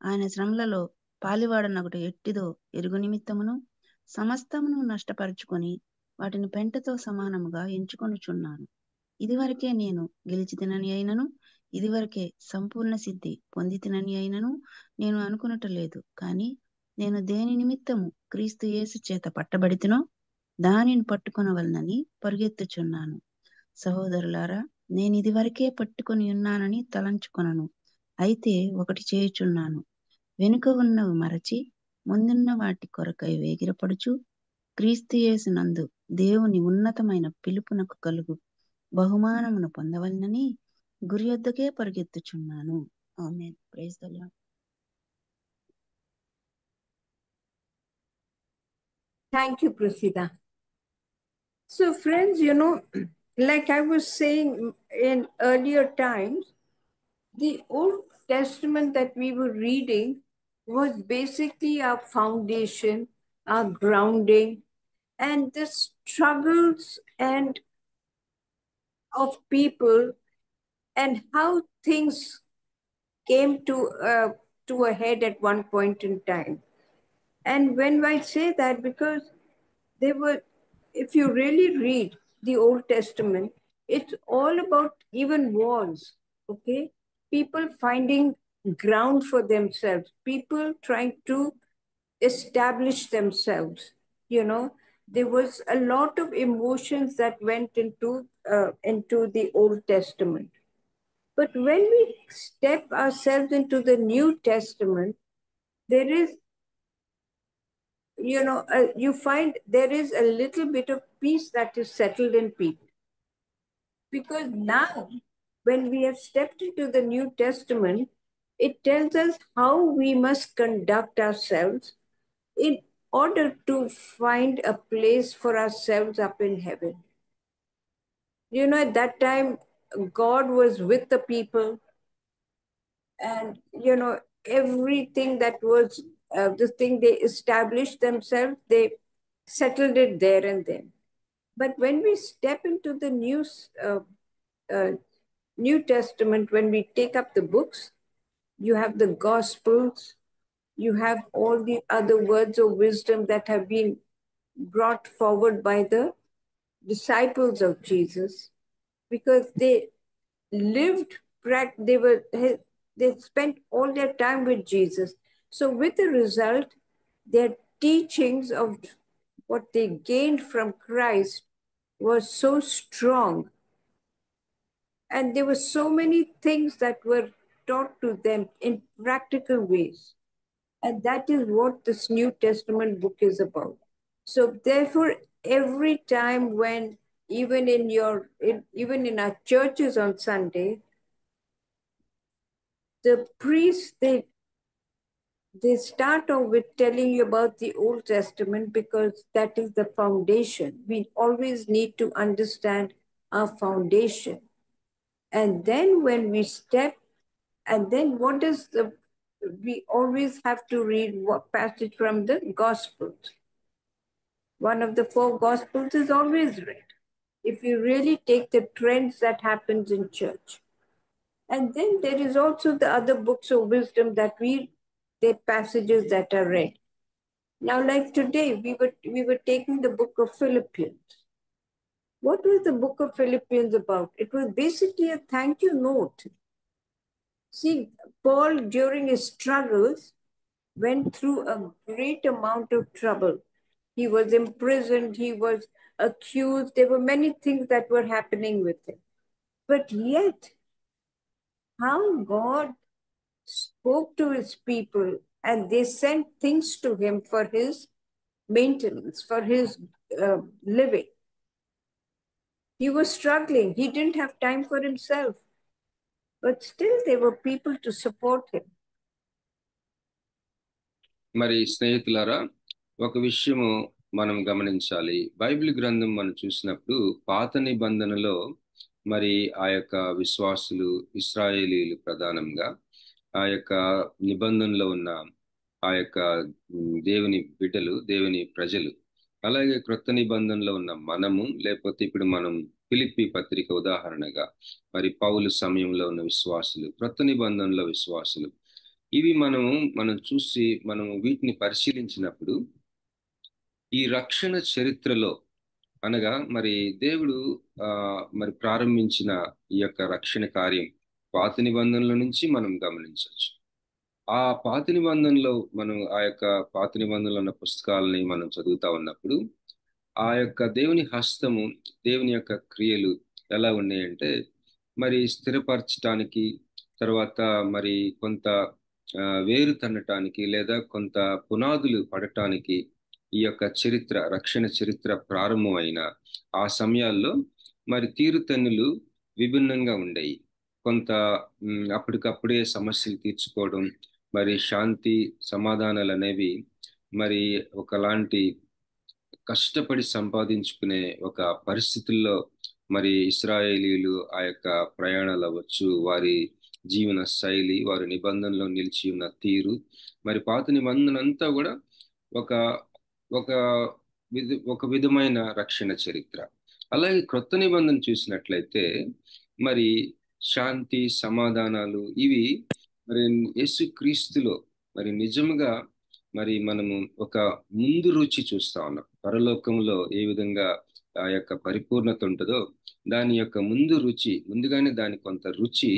ఆయన శ్రమలలో పాలివాడనొకటి ఎట్టిదో ఎరుగు నిమిత్తమును సమస్తమును నష్టపరుచుకొని వాటిని పెంటతో సమానముగా ఎంచుకొనుచున్నాను. ఇదివరకే నేను గెలిచితినని అయినను, ఇదివరకే సంపూర్ణ సిద్ధి పొందితినని అయినను నేను అనుకునటలేదు. కానీ నేను దేని నిమిత్తము క్రీస్తు యేసు చేత పట్టబడితినో దానిని పట్టుకొనవలనని పరుగెత్తుచున్నాను. సహోదరులారా, నేను ఇదివరకే పట్టుకొని ఉన్నానని తలంచుకొనను. అయితే ఒకటి చేయుచున్నాను, వెనుక ఉన్నవి మరచి ముందున్న వాటి కొరకై వేగిరపడుచు క్రీస్తు యేసునందు దేవుని ఉన్నతమైన పిలుపునకు కలుగు బహుమానమును పొందవలనని గురి యొద్దకే పరిగెత్తుచున్నాను. Amen. Praise the lord. Thank you, Prasida. So friends, like I was saying in earlier times, the Old Testament that we were reading was basically our foundation, our grounding, and the struggles and of people and how things came to a head at one point in time. And when I say that, because if you really read the Old Testament, it's all about even wars, okay? People finding ground for themselves, people trying to establish themselves, There was a lot of emotions that went into the Old Testament. But when we step ourselves into the New Testament, there is, you find there is a little bit of peace that is settled in people. Because now, when we have stepped into the New Testament, it tells us how we must conduct ourselves in order to find a place for ourselves up in heaven. At that time, God was with the people, and everything that was the thing they established themselves, they settled it there and then. But when we step into the New Testament, when we take up the books, you have the Gospels, you have all the other words of wisdom that have been brought forward by the disciples of Jesus, because they lived, they spent all their time with Jesus. So with the result, their teachings of what they gained from Christ was so strong. And there were so many things that were taught to them in practical ways. And that is what this New Testament book is about. So therefore, every time when even even in our churches on Sunday, the priests they start off with telling you about the Old Testament because that is the foundation. We always need to understand our foundation. And then when we step, and then what is we always have to read what passage from the Gospels. One of the 4 Gospels is always read. If you really take the trends that happens in church. And then there is also the other books of wisdom that the passages that are read. Now, like today, we were taking the book of Philippians. What was the book of Philippians about? It was basically a thank you note. See, Paul, during his struggles, went through a great amount of trouble. He was imprisoned, he was accused, there were many things that were happening with him. But yet, how God spoke to his people and they sent things to him for his maintenance, for his living. He was struggling. He didn't have time for himself. But still there were people to support him. మరి స్నేహితులారా, ఒక విషయము మనం గమనించాలి. Bible గ్రంథం మనం చూసినప్పుడు పాత నిబంధనలో మరి ఆ యొక్క విశ్వాసులు, ఇశ్రాయేలీలు ప్రధానంగా ఆ యొక్క నిబంధనలో ఉన్న ఆ యొక్క దేవుని బిడ్డలు, దేవుని ప్రజలు, అలాగే క్రొత్త నిబంధనలో ఉన్న మనము, లేకపోతే ఇప్పుడు మనం ఫిలిప్పీ పత్రిక ఉదాహరణగా మరి పౌలు సమయంలో ఉన్న విశ్వాసులు, క్రొత్త నిబంధనలో విశ్వాసులు, ఇవి మనం చూసి మనం వీటిని పరిశీలించినప్పుడు ఈ రక్షణ చరిత్రలో అనగా మరి దేవుడు మరి ప్రారంభించిన ఈ యొక్క రక్షణ కార్యం పాత నిబంధనల నుంచి మనం గమనించవచ్చు. ఆ పాత నిబంధనలో మనం ఆ యొక్క పాత నిబంధనలో ఉన్న పుస్తకాలని మనం చదువుతా ఉన్నప్పుడు ఆ యొక్క దేవుని హస్తము, దేవుని యొక్క క్రియలు ఎలా ఉన్నాయంటే మరి స్థిరపరచటానికి, తర్వాత మరి కొంత వేరు తన్నటానికి, లేదా కొంత పునాదులు పడటానికి ఈ యొక్క చరిత్ర, రక్షణ చరిత్ర ప్రారంభమైన ఆ సమయాల్లో మరి తీరుతెన్నులు విభిన్నంగా ఉండేవి. కొంత అప్పటికప్పుడే సమస్యలు తీర్చుకోవడం, మరి శాంతి సమాధానాలు అనేవి మరి ఒకలాంటి కష్టపడి సంపాదించుకునే ఒక పరిస్థితుల్లో మరి ఇశ్రాయేలీలు ఆ యొక్క ప్రయాణాలు అవ్వచ్చు, వారి జీవన శైలి, వారి నిబంధనలో నిలిచి ఉన్న తీరు, మరి పాత నిబంధన అంతా కూడా ఒక విధమైన రక్షణ చరిత్ర. అలాగే క్రొత్త నిబంధన చూసినట్లయితే మరి శాంతి సమాధానాలు ఇవి మరి యేసుక్రీస్తులో మరి నిజంగా మరి మనము ఒక ముందు రుచి చూస్తా ఉన్నాం. పరలోకంలో ఏ విధంగా ఆ యొక్క పరిపూర్ణత ఉంటుందో దాని యొక్క ముందు రుచి, ముందుగానే దాని కొంత రుచి,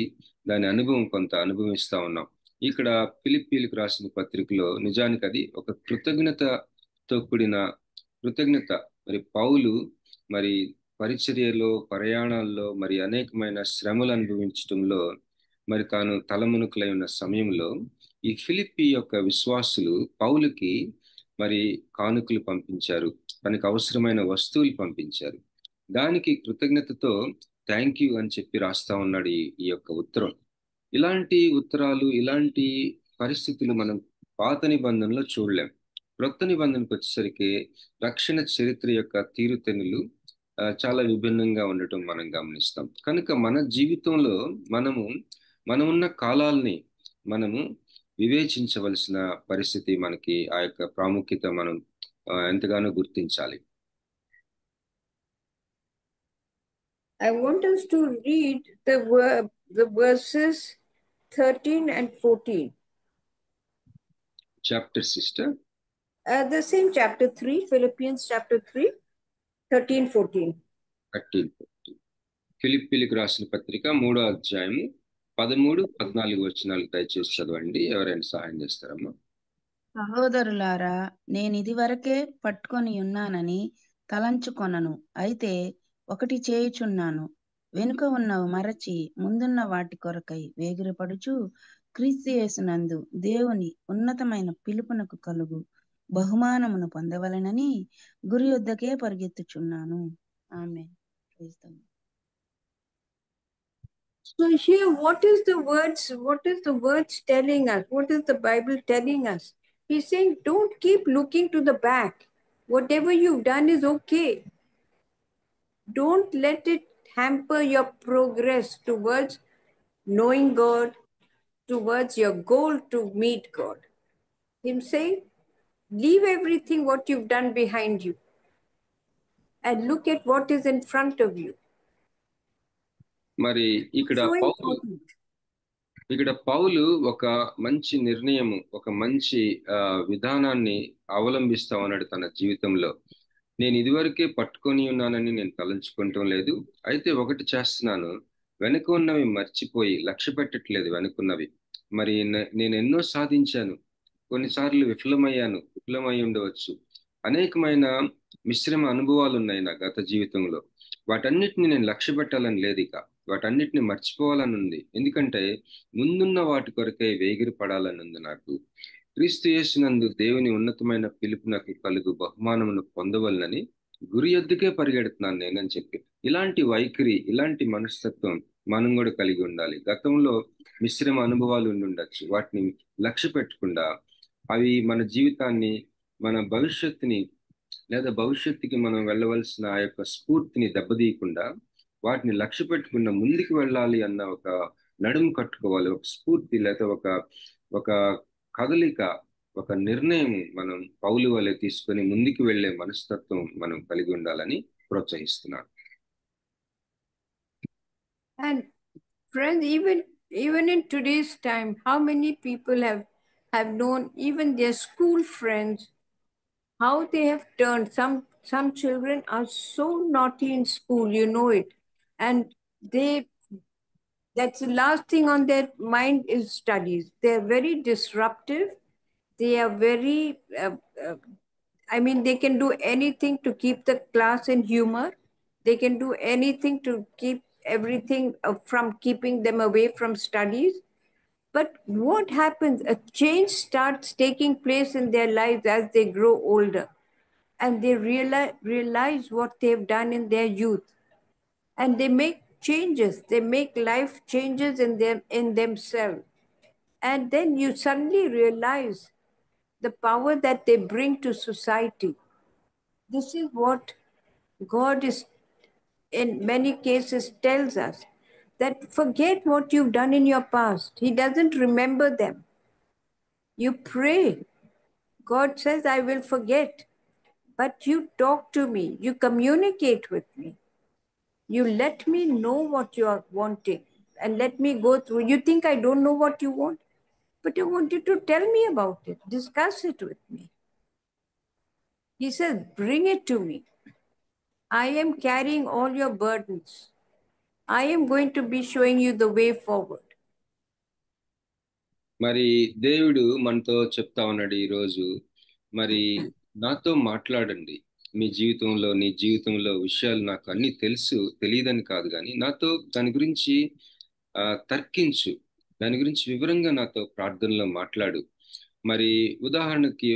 దాని అనుభవం కొంత అనుభవిస్తా ఉన్నాం. ఇక్కడ ఫిలిప్పీలకు రాసిన పత్రికలో నిజానికి అది ఒక కృతజ్ఞతతో కూడిన కృతజ్ఞత. మరి పౌలు మరి పరిచర్యలో, ప్రయాణాల్లో మరి అనేకమైన శ్రమలు అనుభవించడంలో మరి తాను తలమునుకులై ఉన్న సమయంలో ఈ ఫిలిప్పీ యొక్క విశ్వాసులు పౌలుకి మరి కానుకలు పంపించారు, తనకు అవసరమైన వస్తువులు పంపించారు. దానికి కృతజ్ఞతతో థ్యాంక్ యూ అని చెప్పి రాస్తా ఉన్నాడు ఈ యొక్క ఉత్తరం. ఇలాంటి ఉత్తరాలు, ఇలాంటి పరిస్థితులు మనం పాత నిబంధనలో చూడలేం. క్రొత్త నిబంధనకు వచ్చేసరికి రక్షణ చరిత్ర యొక్క తీరుతెన్నులు చాలా విభిన్నంగా ఉండటం మనం గమనిస్తాం. కనుక మన జీవితంలో మనమున్న కాలాల్ని మనము వివేచించవలసిన పరిస్థితి, మనకి ఆ యొక్క ప్రాముఖ్యత మనం ఎంతగానో గుర్తించాలి. I want us to read the verses 13 and 14. Chapter, sister? The same chapter 3, Philippians chapter 3, 13, 14. 13, 14. ఫిలిప్పీలకు రాసిన పత్రిక 3వ అధ్యాయము 13, 14 వచనాలు దయచేసి చదవండి. ఎవరైనా సహాయం చేస్తారమ్మా? సహోదరులారా, నేనిది వరకే పట్టుకొని ఉన్నానని తలంచుకొనను. అయితే ఒకటి చేయుచున్నాను, వెనుక ఉన్నవి మరచి ముందున్న వాటి కొరకై వేగిరపడుచు క్రీస్తు యేసునందు దేవుని ఉన్నతమైన పిలుపునకు కలుగు బహుమానమును పొందవలెనని గురి యొద్దకే పరిగెత్తుచున్నాను. Amen. Praise the lord. So here, what is the words telling us? What is the Bible telling us? He's saying, don't keep looking to the back. Whatever you've done is okay. Don't let it hamper your progress towards knowing God, towards your goal to meet God. Him saying, leave everything what you've done behind you and look at what is in front of you. మరి ఇక్కడ So పౌలు important. ఇక్కడ పౌలు ఒక మంచి నిర్ణయము, ఒక మంచి విధానాన్ని అవలంబిస్తా ఉన్నాడు తన జీవితంలో. నేను ఇదివరకే పట్టుకొని ఉన్నానని నేను తలంచుకుంటం లేదు. అయితే ఒకటి చేస్తున్నాను, వెనుక ఉన్నవి మర్చిపోయి లక్ష్య పెట్టట్లేదు వెనుకున్నవి. మరి నేను ఎన్నో సాధించాను, కొన్నిసార్లు విఫలమై ఉండవచ్చు. అనేకమైన మిశ్రమ అనుభవాలు ఉన్నాయి నా గత జీవితంలో. వాటన్నిటిని నేను లక్ష్య పెట్టాలని లేదు, ఇక వాటన్నిటిని మర్చిపోవాలని ఉంది. ఎందుకంటే ముందున్న వాటి కొరకై వేగిరి పడాలని ఉంది నాకు. క్రీస్తు యేసునందు దేవుని ఉన్నతమైన పిలుపు నాకు కలుగు బహుమానమును పొందవలనని గురి ఎద్దుకే పరిగెడుతున్నాను నేనని చెప్పి, ఇలాంటి వైఖరి, ఇలాంటి మనస్తత్వం మనం కూడా కలిగి ఉండాలి. గతంలో మిశ్రమ అనుభవాలు ఉండి ఉండొచ్చు, వాటిని లక్ష్య పెట్టకుండా అవి మన జీవితాన్ని, మన భవిష్యత్తుని లేదా భవిష్యత్తుకి మనం వెళ్ళవలసిన ఆ యొక్క స్ఫూర్తిని దెబ్బతీయకుండా, వాటిని లక్ష్య పెట్టకుండా ముందుకు వెళ్ళాలి అన్న ఒక నడుము కట్టుకోవాలి. ఒక స్ఫూర్తి లేదా ఒక కదలిక, ఒక నిర్ణయం మనం పౌలు వలె తీసుకొని ముందుకు వెళ్ళే మనస్తత్వం మనం కలిగి ఉండాలని ప్రోత్సహిస్తున్నాను. And friends, even in today's time, how many people have known, even their school friends, how they have turned. Some children are so naughty in school, you know it, and that's the last thing on their mind is studies. They're very disruptive. They are very they can do anything to keep the class in humor. They can do anything to keep everything from keeping them away from studies. But what happens? A change starts taking place in their lives as they grow older, and they realize what they've done in their youth, and they make changes. They make life changes in themselves, and then you suddenly realize the power that they bring to society. This is what God is, in many cases, tells us, that forget what you've done in your past. He doesn't remember them. You pray. God says, I will forget. But you talk to me. You communicate with me. You let me know what you are wanting and let me go through. You think I don't know what you want? But I want you to tell me about it. Discuss it with me. He says, bring it to me. I am carrying all your burdens. I am going to be showing you the way forward. మరి దేవుడు మనతో చెప్తా ఉన్నాడు ఈరోజు, మరి నాతో మాట్లాడండి. నీ జీవితంలో విషయాలు నాకు అన్ని తెలుసు, తెలియదని కాదు, కానీ నాతో దాని గురించి తర్కించు, దాని గురించి వివరంగా నాతో ప్రార్థనలో మాట్లాడు. మరి ఉదాహరణకి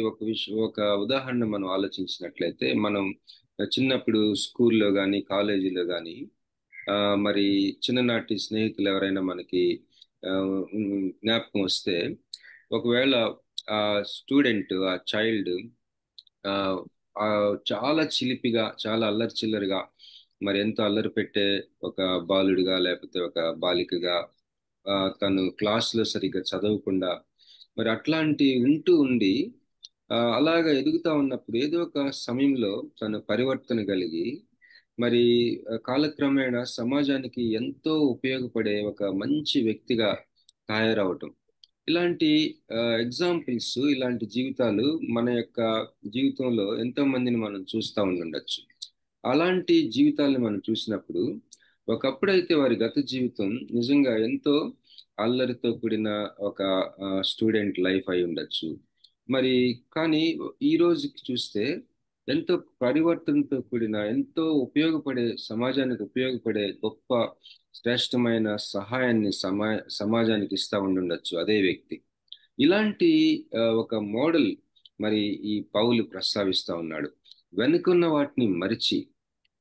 ఒక ఉదాహరణ మనం ఆలోచించినట్లయితే, మనం చిన్నప్పుడు స్కూల్లో కానీ కాలేజీలో కానీ మరి చిన్ననాటి స్నేహితులు ఎవరైనా మనకి జ్ఞాపకం వస్తే, ఒకవేళ ఆ స్టూడెంట్, ఆ చైల్డ్ చాలా చిలిపిగా, చాలా అల్లరి చిల్లరిగా, మరి ఎంతో అల్లరి పెట్టే ఒక బాలుడిగా లేకపోతే ఒక బాలికగా, తను క్లాసులో సరిగ్గా చదవకుండా, మరి అట్లాంటి ఉండి అలాగా ఎదుగుతా ఉన్నప్పుడు ఏదో ఒక సమయంలో తను పరివర్తన కలిగి, మరి కాలక్రమేణా సమాజానికి ఎంతో ఉపయోగపడే ఒక మంచి వ్యక్తిగా తయారవటం. ఇలాంటి ఎగ్జాంపుల్స్, ఇలాంటి జీవితాలు మన యొక్క జీవితంలో ఎంతో మందిని మనం చూస్తూ ఉండొచ్చు. అలాంటి జీవితాలను మనం చూసినప్పుడు, ఒకప్పుడైతే వారి గత జీవితం నిజంగా ఎంతో అల్లరితో కూడిన ఒక స్టూడెంట్ లైఫ్ అయి ఉండొచ్చు. మరి కానీ ఈ రోజుకి చూస్తే ఎంతో పరివర్తనతో కూడిన, ఎంతో సమాజానికి ఉపయోగపడే గొప్ప శ్రేష్టమైన సహాయాన్ని సమాజానికి ఇస్తా ఉండొచ్చు అదే వ్యక్తి. ఇలాంటి ఒక మోడల్ మరి ఈ పౌలు ప్రస్తావిస్తా ఉన్నాడు. వెనుకున్న వాటిని మరిచి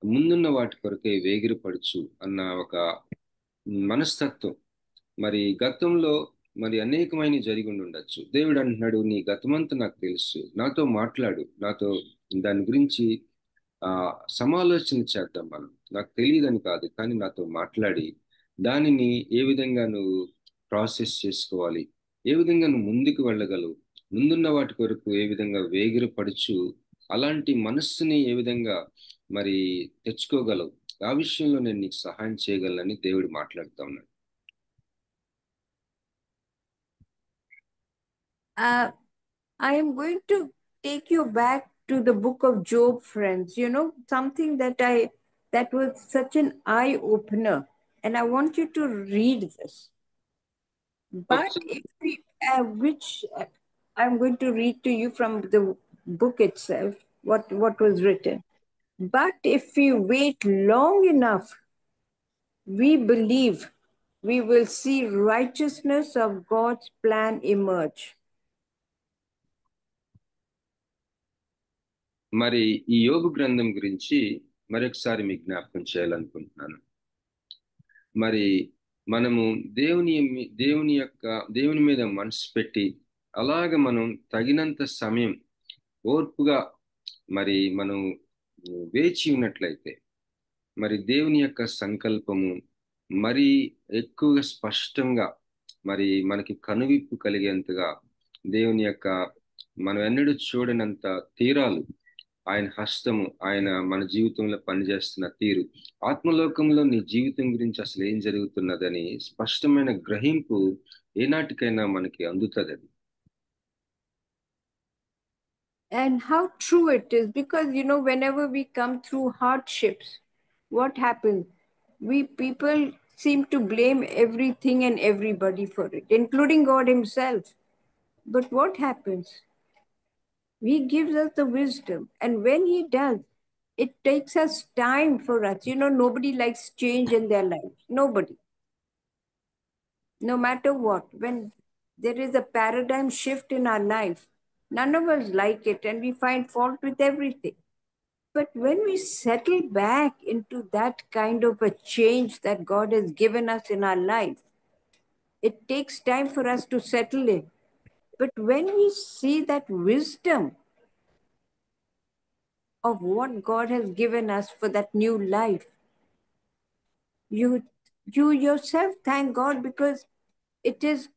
ముందున్న వాటి కొరకే వేగిరపడుచు అన్న ఒక మనస్తత్వం మరి గతంలో మరి అనేకమైన జరిగి ఉండొచ్చు. దేవుడు అంటున్నాడు, నీ గతమంతా నాకు తెలుసు, నాతో మాట్లాడు, నాతో దాని గురించి సమాలోచన చేద్దాం. నాకు తెలియదని కాదు, కానీ నాతో మాట్లాడి దానిని ఏ విధంగా నువ్వు ప్రాసెస్ చేసుకోవాలి, ఏ విధంగా నువ్వు ముందుకు వెళ్ళగలవు, ముందున్న వాటి కొరకు ఏ విధంగా వేగిరపడుచు అలాంటి మనస్సుని ఏ విధంగా మరి తెచ్చుకోగలవు, ఆ విషయంలో నేను నీకు సహాయం చేయగలనని దేవుడు మాట్లాడుతూ ఉన్నాడు. I am going to take you back to the book of Job, friends. You know, something that was such an eye-opener, and I want you to read this. But if we, I'm going to read to you from the book itself, what was written. But if we wait long enough, we believe we will see righteousness of God's plan emerge. మరి ఈ యోబు గ్రంథం గురించి మరొకసారి మీకు జ్ఞాపకం చేయాలనుకుంటున్నాను. మరి మనము దేవుని మీద మనసు పెట్టి అలాగ మనం తగినంత సమయం ఓర్పుగా మరి మనం వేచి ఉన్నట్లయితే మరి దేవుని యొక్క సంకల్పము మరి ఎక్కువగా స్పష్టంగా మరి మనకి కనువిప్పు కలిగేంతగా దేవుని యొక్క మనం ఎన్నడూ చూడనంత తీరాలు ఆయన హస్తము, ఆయన మన జీవితంలో పనిచేస్తున్న తీరు, ఆత్మలోకంలో నీ జీవితం గురించి అసలు ఏం జరుగుతున్నదని స్పష్టమైన గ్రహింపు ఏనాటికైనా మనకి అందుతుంది. And how true it is, because you know, whenever we come through hardships, what happens? We people seem to blame everything and everybody for it, including God himself. But what happens? He gives us the wisdom, and when he does, it takes us time for us. You know, nobody likes change in their life. Nobody. No matter what, when there is a paradigm shift in our life, none of us like it and we find fault with everything. But when we settle back into that kind of a change that God has given us in our life, it takes time for us to settle in. But when we see that wisdom of what God has given us for that new life, you yourself thank God, because it has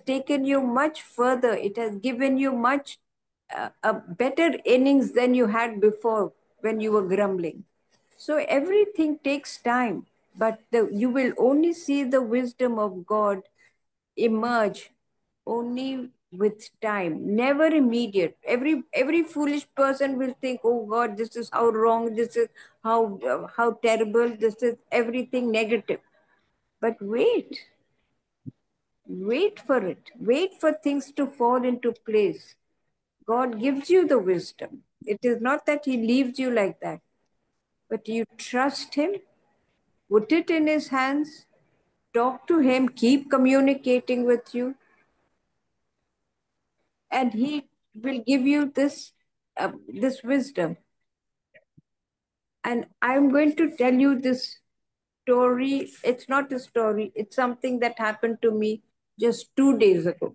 taken you much further. It has given you much a better innings than you had before when you were grumbling. So everything takes time, but you will only see the wisdom of God emerge only with time, never immediate. Every foolish person will think, oh God, this is how wrong, this is how terrible, this is everything negative. But wait for it. Wait for things to fall into place. God gives you the wisdom. It is not that he leaves you like that, but you trust him, put it in his hands, talk to him, keep communicating with you, and he will give you this wisdom. And I'm going to tell you this story. It's not a story. It's something that happened to me just 2 days ago.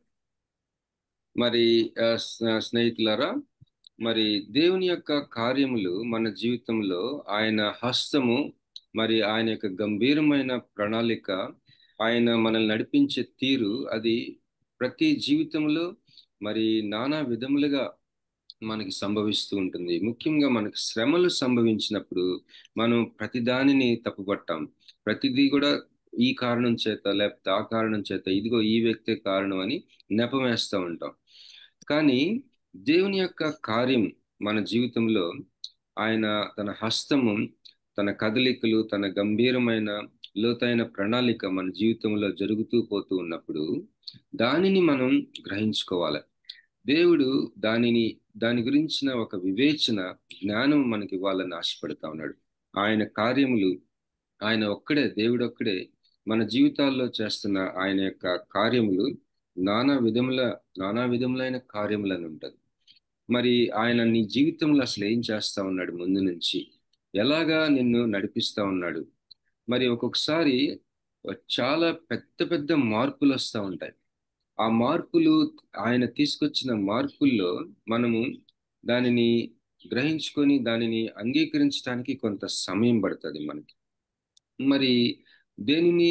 మరి స్నేహితులారా, మరి దేవుని యొక్క కార్యములు మన జీవితంలో ఆయన హస్తము, మరి ఆయన యొక్క గంభీరమైన ప్రణాళిక, ఆయన మనల్ని నడిపించే తీరు, అది ప్రతి జీవితంలో మరి నానా విధములుగా మనకి సంభవిస్తూ ఉంటుంది. ముఖ్యంగా మనకి శ్రమలు సంభవించినప్పుడు మనం ప్రతి దానిని తప్పుపట్టాం. ప్రతిదీ కూడా ఈ కారణం చేత, లేకపోతే ఆ కారణం చేత, ఇదిగో ఈ వ్యక్తే కారణం అని నెపమేస్తూ ఉంటాం. కానీ దేవుని యొక్క కార్యం మన జీవితంలో, ఆయన తన హస్తము, తన కదలికలు, తన గంభీరమైన లోతైన ప్రణాళిక మన జీవితంలో జరుగుతూ పోతూ ఉన్నప్పుడు దానిని మనం గ్రహించుకోవాలి. దేవుడు దాని గురించిన ఒక వివేచన, జ్ఞానం మనకి ఇవ్వాలని ఆశపడతా ఉన్నాడు. ఆయన కార్యములు, ఆయన ఒక్కడే, దేవుడు ఒక్కడే మన జీవితాల్లో చేస్తున్న ఆయన యొక్క కార్యములు నానా విధములైన కార్యములని ఉంటుంది. మరి ఆయన నీ జీవితంలో అసలు ఏం చేస్తా ఉన్నాడు ముందు నుంచి, ఎలాగా నిన్ను నడిపిస్తా ఉన్నాడు. మరి ఒక్కొక్కసారి చాలా పెద్ద పెద్ద మార్పులు వస్తూ ఉంటాయి. ఆ మార్పులు, ఆయన తీసుకొచ్చిన మార్పుల్లో మనము దానిని గ్రహించుకొని దానిని అంగీకరించడానికి కొంత సమయం పడుతుంది మనకి. మరి దేనిని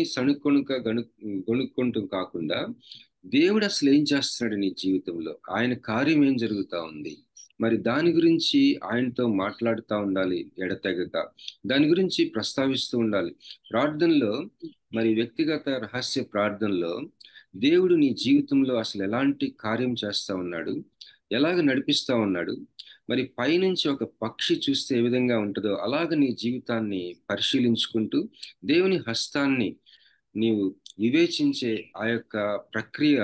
గొణుక్కుంటూ కాకుండా దేవుడు అసలు ఏం చేస్తున్నాడు నీ జీవితంలో, ఆయన కార్యం ఏం జరుగుతా ఉంది, మరి దాని గురించి ఆయనతో మాట్లాడుతూ ఉండాలి ఎడతెగక. దాని గురించి ప్రస్తావిస్తూ ఉండాలి ప్రార్థనలో. మరి వ్యక్తిగత రహస్య ప్రార్థనలో దేవుడు నీ జీవితంలో అసలు ఎలాంటి కార్యం చేస్తా ఉన్నాడు, ఎలాగ నడిపిస్తా ఉన్నాడు, మరి పైనుంచి ఒక పక్షి చూస్తే ఏ విధంగా ఉంటుందో అలాగ నీ జీవితాన్ని పరిశీలించుకుంటూ దేవుని హస్తాన్ని నీవు వివేచించే ఆ యొక్క ప్రక్రియ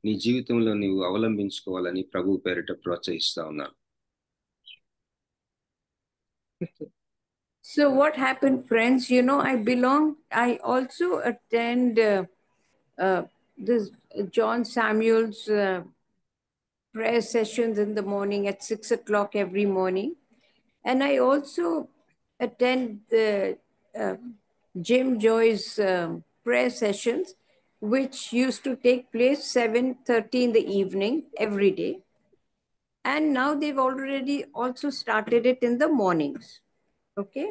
నీ జీవితంలో నీవు అవలంబించుకోవాలని ప్రభు పేరిట ప్రోత్సహిస్తా ఉన్నాను. So what happened, friends? I also attend this John Samuel's prayer sessions in the morning at 6 o'clock every morning. And I also attend the Jim Joy's prayer sessions, which used to take place 7:30 in the evening every day. And now they've already also started it in the mornings, okay?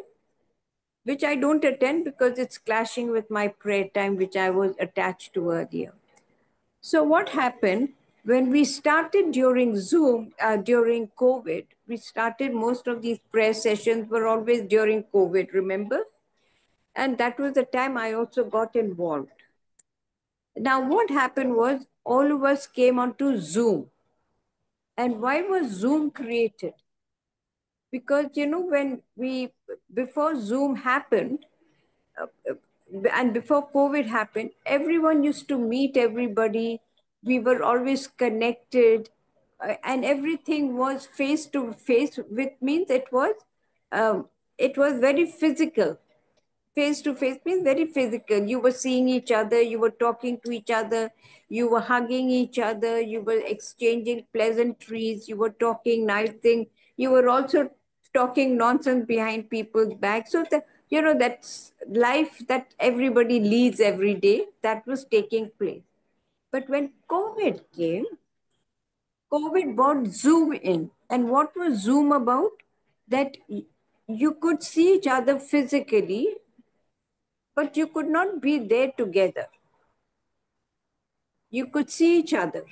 Which I don't attend because it's clashing with my prayer time, which I was attached to earlier. So what happened when we started during Zoom, during COVID, we started most of these prayer sessions were always during COVID, remember? And that was the time I also got involved. Now what happened was all of us came onto Zoom. And why was Zoom created? Because, before Zoom happened, and before COVID happened, everyone used to meet everybody. We were always connected, and everything was face to face, which means it was very physical. Face to face means very physical. You were seeing each other, you were talking to each other, you were hugging each other, you were exchanging pleasantries, you were talking nice things, you were also talking nonsense behind people's backs. So that's life that everybody leads every day, that was taking place. But when COVID came, COVID brought Zoom in. And what was Zoom about? That you could see each other physically, but you could not be there together. You could see each other,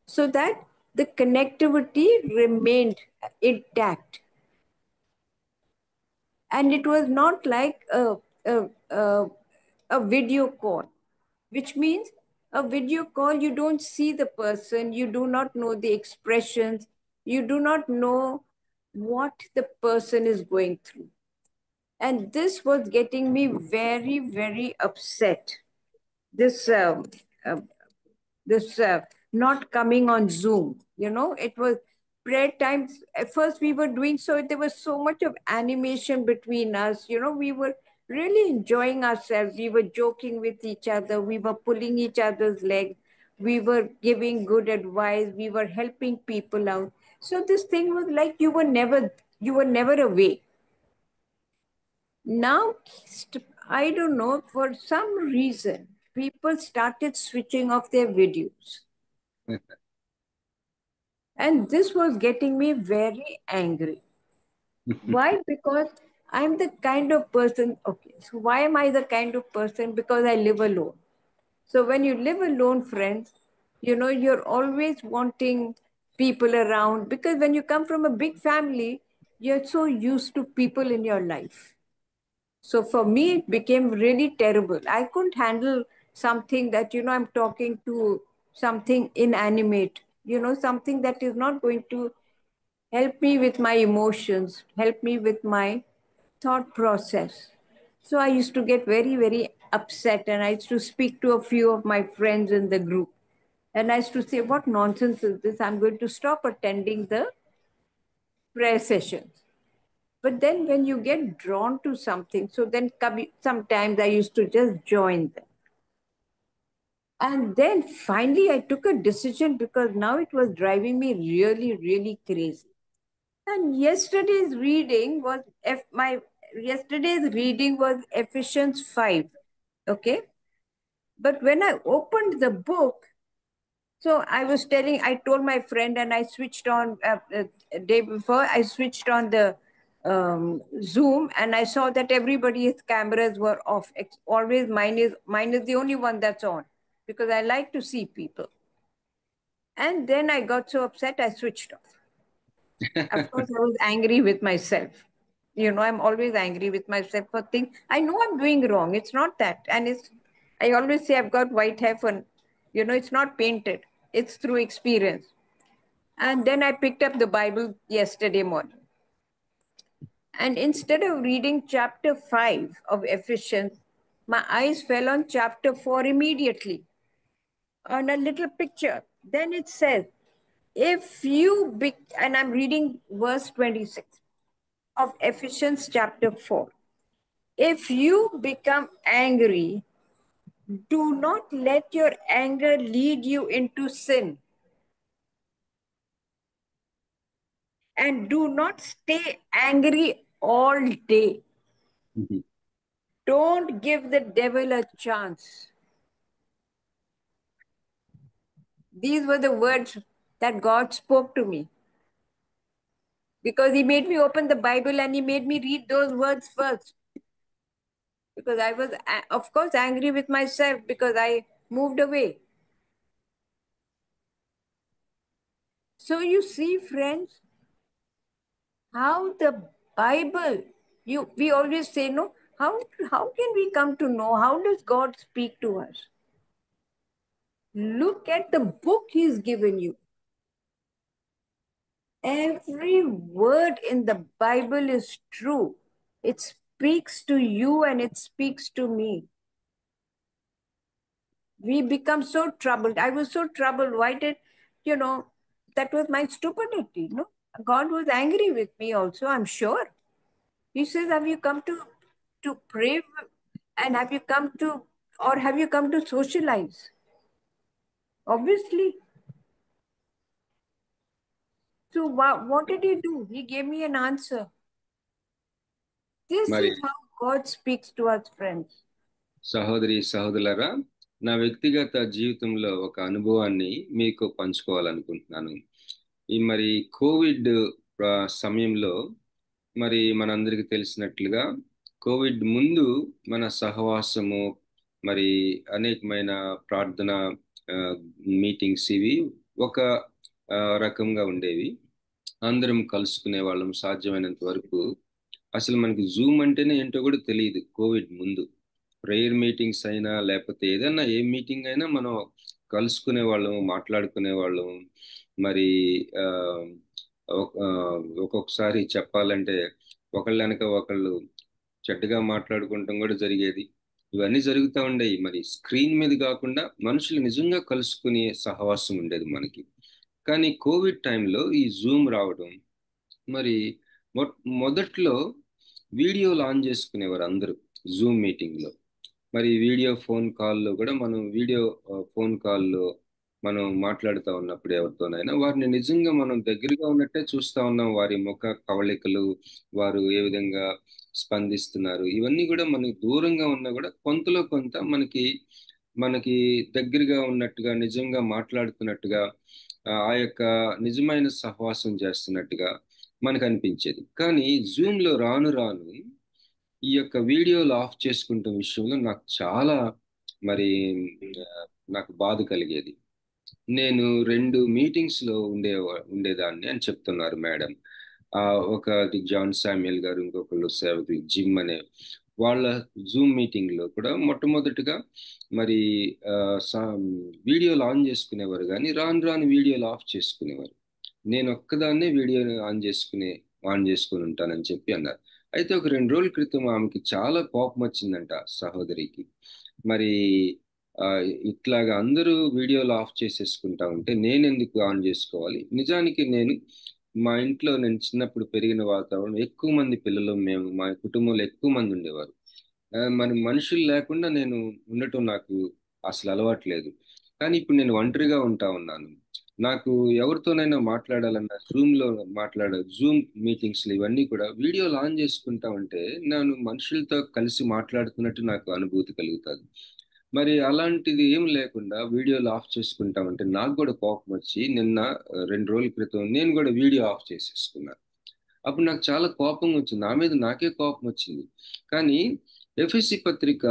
so that the connectivity remained intact. And it was not like a video call, which means a video call, you don't see the person, you do not know the expressions, you do not know what the person is going through. And this was getting me very, very upset. This not coming on Zoom. It was prayer times. At first we were doing so, there was so much of animation between us. We were really enjoying ourselves. We were joking with each other. We were pulling each other's legs. We were giving good advice. We were helping people out. So this thing was like you were never away. Now, I don't know, for some reason, people started switching off their videos. And this was getting me very angry. Why? Because I'm the kind of person, okay, so why am I the kind of person? Because I live alone. So when you live alone, friends, you're always wanting people around, because when you come from a big family, you're so used to people in your life. So for me, it became really terrible. I couldn't handle something that, I'm talking to something inanimate, something that is not going to help me with my emotions, help me with my thought process. So I used to get very, very upset, and I used to speak to a few of my friends in the group. And I used to say, what nonsense is this? I'm going to stop attending the prayer sessions. But then when you get drawn to something, so then sometimes I used to just join them. And then finally, I took a decision because now it was driving me really, really crazy. And yesterday's reading was Ephesians 5. Okay. But when I opened the book, so I told my friend, and I switched on day before, I switched on the Zoom, and I saw that everybody's cameras were off. Always mine is the only one that's on, because I like to see people. And then I got so upset, I switched off. Of course, I was angry with myself. I'm always angry with myself for things I know I'm doing wrong. It's not that. And I always say I've got white hair for, it's not painted. It's through experience. And then I picked up the Bible yesterday morning. And instead of reading chapter 5 of Ephesians, my eyes fell on chapter 4 immediately, on a little picture. Then it says, and I'm reading verse 26 of Ephesians chapter 4. If you become angry, do not let your anger lead you into sin. And do not stay angry all day. Don't give the devil a chance. These were the words that God spoke to me. Because he made me open the Bible and he made me read those words first. Because I was, of course, angry with myself because I moved away. So you see, friends, how the Bible, we always say, no, how can we come to know? How does God speak to us? Look at the book he's given you. Every word in the Bible is true. It speaks to you and it speaks to me. We become so troubled. I was so troubled. Why did, that was my stupidity. No, God was angry with me also, I'm sure. He says, have you come to pray, and have you come to socialize? Obviously. So what did he do? He gave me an answer. This మరి is how God speaks to us, friends. సహోదరి సహోదరులారా, నా వ్యక్తిగత జీవితంలో ఒక అనుభవాన్ని మీకు పంచుకోవాలనుకుంటున్నాను. మరి కోవిడ్ సమయంలో మరి మనందరికీ తెలిసినట్లుగా కోవిడ్ ముందు మన సహవాసము, మరి అనేకమైన ప్రార్థన మీటింగ్స్ ఇవి ఒక రకంగా ఉండేవి. అందరం కలుసుకునే వాళ్ళం సాధ్యమైనంత వరకు. అసలు మనకి జూమ్ అంటేనే ఏంటో కూడా తెలియదు కోవిడ్ ముందు. ప్రేయర్ మీటింగ్స్ అయినా లేకపోతే ఏదైనా ఏ మీటింగ్ అయినా మనం కలుసుకునే వాళ్ళము, మాట్లాడుకునే వాళ్ళము. మరి ఒక్కొక్కసారి చెప్పాలంటే ఒకళ్ళ వెనక ఒకళ్ళు చెడ్డగా మాట్లాడుకుంటాం కూడా జరిగేది. ఇవన్నీ జరుగుతూ ఉండేవి. మరి స్క్రీన్ మీద కాకుండా మనుషులు నిజంగా కలుసుకునే సహవాసం ఉండేది మనకి. కానీ కోవిడ్ టైంలో ఈ జూమ్ రావడం, మరి మొదట్లో వీడియోలు ఆన్ చేసుకునేవారు అందరూ జూమ్ మీటింగ్లో. మరి వీడియో ఫోన్ కాల్లో కూడా మనం ఫోన్ కాల్లో మనం మాట్లాడుతూ ఉన్నప్పుడు ఎవరితోనైనా వారిని నిజంగా మనం దగ్గరగా ఉన్నట్టే చూస్తూ ఉన్నాం. వారి ముఖ కవళికలు, వారు ఏ విధంగా స్పందిస్తున్నారు, ఇవన్నీ కూడా మనకి దూరంగా ఉన్నా కూడా కొంతలో కొంత మనకి దగ్గరగా ఉన్నట్టుగా, నిజంగా మాట్లాడుతున్నట్టుగా, ఆ యొక్క నిజమైన సహవాసం చేస్తున్నట్టుగా మనకు అనిపించేది. కానీ జూమ్లో రాను రాను ఈ యొక్క వీడియోలు ఆఫ్ చేసుకుంటున్న విషయంలో నాకు చాలా నాకు బాధ కలిగేది. నేను 2 మీటింగ్స్లో ఉండేదాన్ని అని చెప్తున్నారు మేడం. ఒకటి జాన్ శామ్యుయల్ గారు, ఇంకొకళ్ళు సేవకులు జిమ్ అనే వాళ్ళ జూమ్ మీటింగ్లో కూడా మొట్టమొదటిగా మరి వీడియోలు ఆన్ చేసుకునేవారు, కానీ రాను రాను వీడియోలు ఆఫ్ చేసుకునేవారు. నేను ఒక్కదాన్నే వీడియోని ఆన్ చేసుకుని ఉంటానని చెప్పి అన్నారు. అయితే ఒక 2 రోజుల క్రితం ఆమెకి చాలా కోపం వచ్చిందంట సహోదరికి. మరి ఇట్లాగా అందరూ వీడియోలు ఆఫ్ చేసేసుకుంటా ఉంటే నేను ఎందుకు ఆన్ చేసుకోవాలి? నిజానికి మా ఇంట్లో నేను చిన్నప్పుడు పెరిగిన వాతావరణం, ఎక్కువ మంది పిల్లలు, మా కుటుంబంలో ఎక్కువ మంది ఉండేవారు. మరి మనుషులు లేకుండా నేను ఉండటం నాకు అసలు అలవాట్లేదు. కానీ ఇప్పుడు నేను ఒంటరిగా ఉంటా ఉన్నాను. నాకు ఎవరితోనైనా మాట్లాడాలన్నా జూమ్ మీటింగ్స్ ఇవన్నీ కూడా వీడియోలు ఆన్ చేసుకుంటా ఉంటే నేను మనుషులతో కలిసి మాట్లాడుతున్నట్టు నాకు అనుభూతి కలుగుతుంది. మరి అలాంటిది ఏం లేకుండా వీడియోలు ఆఫ్ చేసుకుంటా ఉంటే నాకు కూడా కోపం వచ్చి నిన్న 2 రోజుల క్రితం నేను కూడా వీడియో ఆఫ్ చేసేసుకున్నాను. అప్పుడు నాకు చాలా కోపం వచ్చింది, నా మీద నాకే కోపం వచ్చింది. కానీ ఎఫెసీ పత్రిక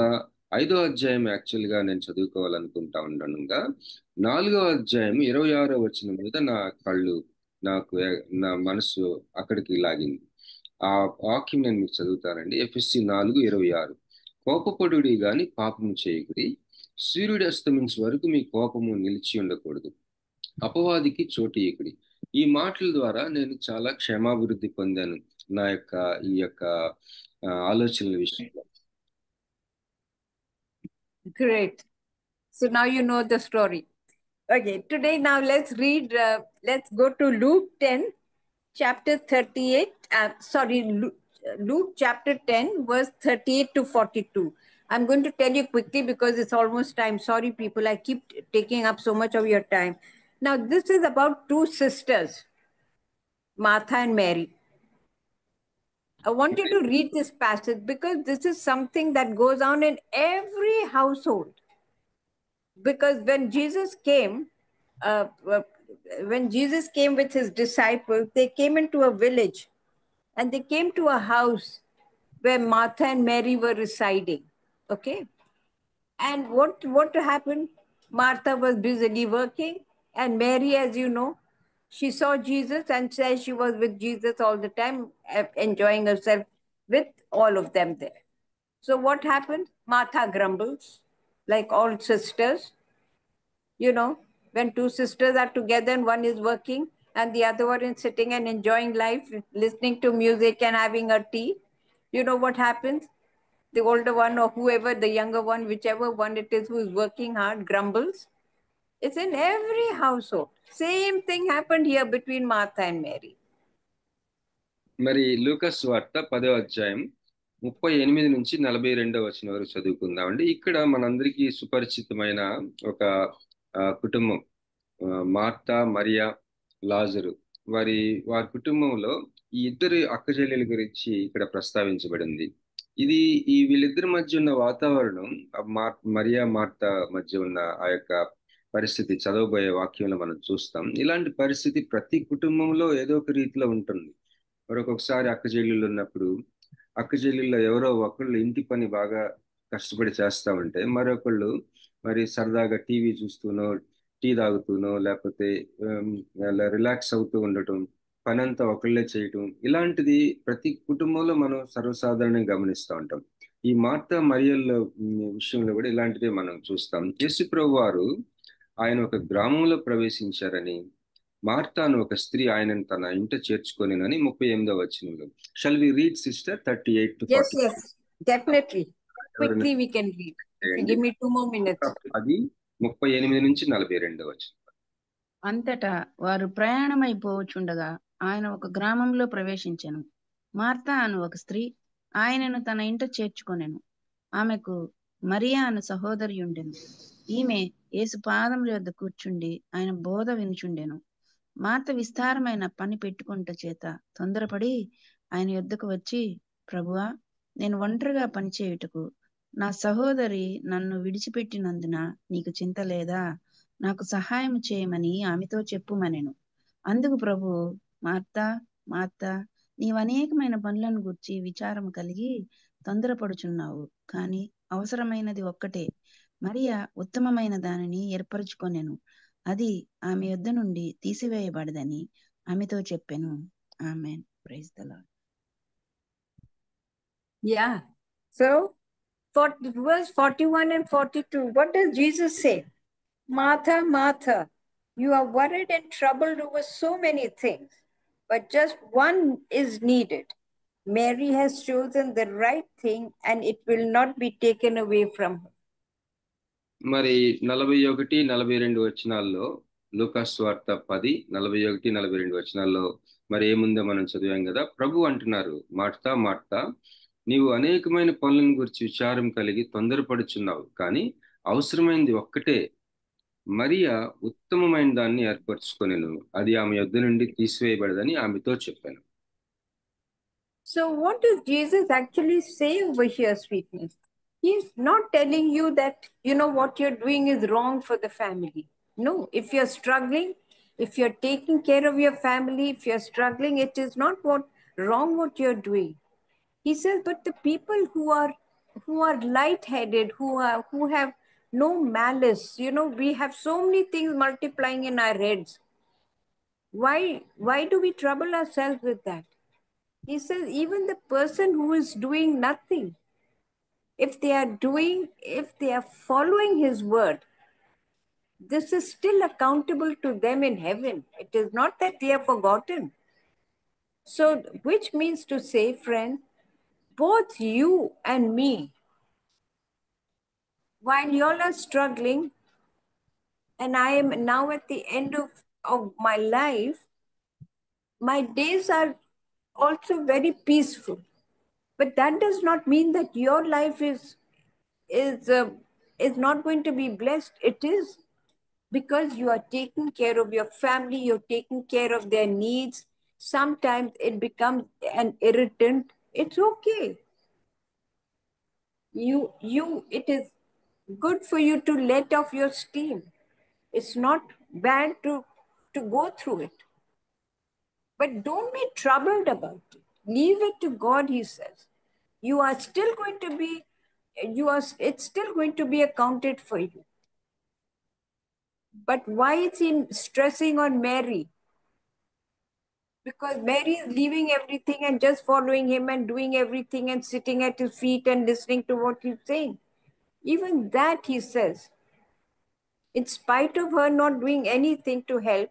5వ అధ్యాయం యాక్చువల్గా నేను చదువుకోవాలనుకుంటా ఉండనుగా 4వ అధ్యాయం 26వ వచనం మీద నా మనసు అక్కడికి లాగింది. ఆ వాక్యం నేను మీకు చదువుతానండి. ఎఫెసీ 4:26. కోపపడుడి గాని పాపము చేయకుడి, సూర్యుడు అస్తమించే వరకు మీ కోపము నిలిచి ఉండకూడదు, అపవాదికి చోటు ఇయ్యకుడి. ఈ మాటల ద్వారా నేను చాలా క్షేమాభివృద్ధి పొందాను నా యొక్క ఈ యొక్క ఆలోచనల విషయంలో. Great. So now you know the story. Okay, today now let's read, let's go to Luke 10, chapter 38. Luke chapter 10, verse 38 to 42. I'm going to tell you quickly because it's almost time. Sorry, people, I keep taking up so much of your time. Now, this is about 2 sisters, Martha and Mary. I want you to read this passage because this is something that goes on in every household. Because when Jesus came with his disciples, they came into a village and they came to a house where Martha and Mary were residing. Okay. And what happened? Martha was busily working, and Mary, as you know, she saw Jesus and says she was with Jesus all the time, enjoying herself with all of them there. So what happened? Martha grumbles, like all sisters. You know, when 2 sisters are together and one is working and the other one is sitting and enjoying life, listening to music and having a tea, you know what happens? The older one or whoever, the younger one, whichever one it is who is working hard, grumbles. It's in every household. Same thing happened here between Martha and Mary. మరి లూకాసు వార్త 10వ అధ్యాయం 38 నుంచి 42వ వచనం వరకు చదువుకుందామండి. ఇక్కడ మనందరికీ సుపరిచితమైన ఒక కుటుంబం, మార్తా, మరియా, లాజరు. వారి కుటుంబంలో ఈ 2 అక్కచెల్లెల గురించి ఇక్కడ ప్రస్తావించబడింది. ఇది వీళ్ళిద్దరి మధ్య ఉన్న వాతావరణం, మరియా మార్తా మధ్య ఉన్న ఆ యొక్క పరిస్థితి చదవబోయే వాక్యంలో మనం చూస్తాం. ఇలాంటి పరిస్థితి ప్రతి కుటుంబంలో ఏదో ఒక రీతిలో ఉంటుంది. మరొకసారి అక్కచెల్లెళ్ళు ఉన్నప్పుడు అక్కచెల్లెళ్ళలో ఎవరో ఒకళ్ళు ఇంటి పని బాగా కష్టపడి చేస్తా ఉంటే మరొకళ్ళు మరి సరదాగా టీవీ చూస్తూనో, టీ తాగుతూనో, లేకపోతే రిలాక్స్ అవుతూ ఉండటం, పనంతా ఒకళ్ళే చేయటం, ఇలాంటిది ప్రతి కుటుంబంలో మనం సర్వసాధారణంగా గమనిస్తూ ఉంటాం. ఈ మార్తా మరియల విషయంలో కూడా ఇలాంటిదే మనం చూస్తాం. యేసు ప్రభువు వారు ఆయన ఒక గ్రామంలో ప్రవేశించారని, మార్తాను ఒక స్త్రీ ఆయనను తన ఇంట చేర్చుకొనినని 38వ వచనంలో. Shall we read, sister, 38 to 40? Yes, definitely. Quickly we can read. Give me 2 more minutes. అది 38 నుంచి 42వ వచనం. అంతటా వారు ప్రయాణమైపోవచ్చుండగా ఆయన ఒక గ్రామంలో ప్రవేశించెను. మార్తా అను ఒక స్త్రీ ఆయనను తన ఇంట చేర్చుకొనెను. ఆమెకు మరియా అను సహోదరి ఉండెను. ఈమె యేసు పాదముల యొద్ద కూర్చుండి ఆయన బోధ వినుచుండెను. మార్త విస్తారమైన పని పెట్టుకొనుట చేత తొందరపడి ఆయన యొద్దకు వచ్చి, ప్రభువా, నేను ఒంటరిగా పనిచేయుటకు నా సహోదరి నన్ను విడిచిపెట్టినందున నీకు చింత లేదా? నాకు సహాయం చేయమని ఆమెతో చెప్పుమనెను. అందుకు ప్రభువు, మార్తా, మార్తా, నీవు అనేకమైన పనులను గూర్చి విచారము కలిగి తొందరపడుచున్నావు, కానీ అవసరమైనది ఒక్కటే. మరియా ఉత్తమమైన దానిని ఏర్పరచుకొనెను, అది ఆమె యొద్ద నుండి తీసివేయబడదని ఆమెతో చెప్పెను. Amen. Praise the lord. Yeah. So, for verse 41 and 42, what does Jesus say? Martha, Martha, you are worried and troubled over so many things, but just one is needed. Mary has chosen the right thing and it will not be taken away from her. మరి 41, 42 వచనాల్లో, లూకాసు వార్త 10, 41, 42 వచనాల్లో మరి ఏముందో మనం చదివాం కదా. ప్రభు అంటున్నారు, మార్తా, మార్తా, నీవు అనేకమైన పనులను గురించి విచారం కలిగి తొందరపడుచున్నావు, కానీ అవసరమైనది ఒక్కటే. మరియా ఉత్తమమైన దాన్ని ఏర్పరచుకొనెను, అది ఆమె యొద్ద నుండి తీసివేయబడదని ఆమెతో చెప్పాను. So what does Jesus actually say over here, sweetness? He's not telling you that, what you're doing is wrong for the family. No, if you're struggling, if you're taking care of your family, if you're struggling, it is not wrong what you're doing. He says, but the people who are light-headed, who have no malice, we have so many things multiplying in our heads. Why do we trouble ourselves with that? He says, even the person who is doing nothing, if they are following his word, this is still accountable to them in heaven. It is not that they are forgotten. So, which means to say, friend, both you and me, while you all are struggling, and I am now at the end of my life, my days are also very peaceful. But that does not mean that your life is not going to be blessed. It is, because you are taking care of your family, you're taking care of their needs. Sometimes it becomes an irritant. It's okay. It is good for you to let off your steam. It's not bad to go through it. But don't be troubled about it. Leave it to God, he says. You are still going to be, it's still going to be accounted for you. But why is he stressing on Mary? Because Mary is leaving everything and just following him and doing everything and sitting at his feet and listening to what he's saying. Even that, he says, in spite of her not doing anything to help,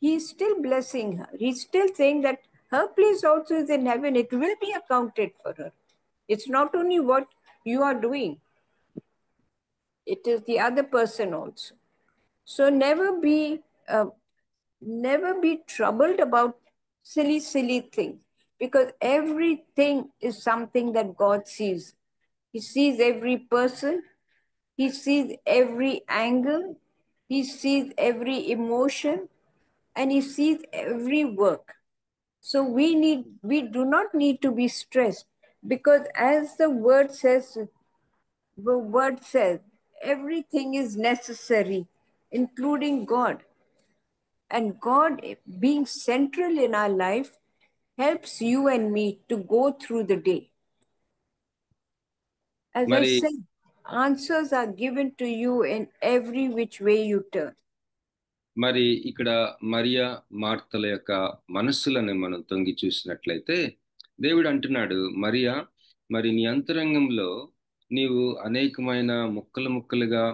he's still blessing her. He's still saying that her place also is in heaven. It will be accounted for her. It's not only what you are doing, it is the other person also. So never be troubled about silly things, because everything is something that God sees. He sees every person, he sees every angle, he sees every emotion, and he sees every work. So we do not need to be stressed, because as the word says, everything is necessary, including God. And God, being central in our life, helps you and me to go through the day. As I మరి said, answers are given to you in every which way you turn. మరి ఇక్కడ మరియా మార్తల యొక్క మనస్సులను మనం తొంగి చూసినట్లయితే దేవుడు అంటున్నాడు, మరియా, మరి నీ అంతరంగంలో నీవు అనేకమైన ముక్కలుగా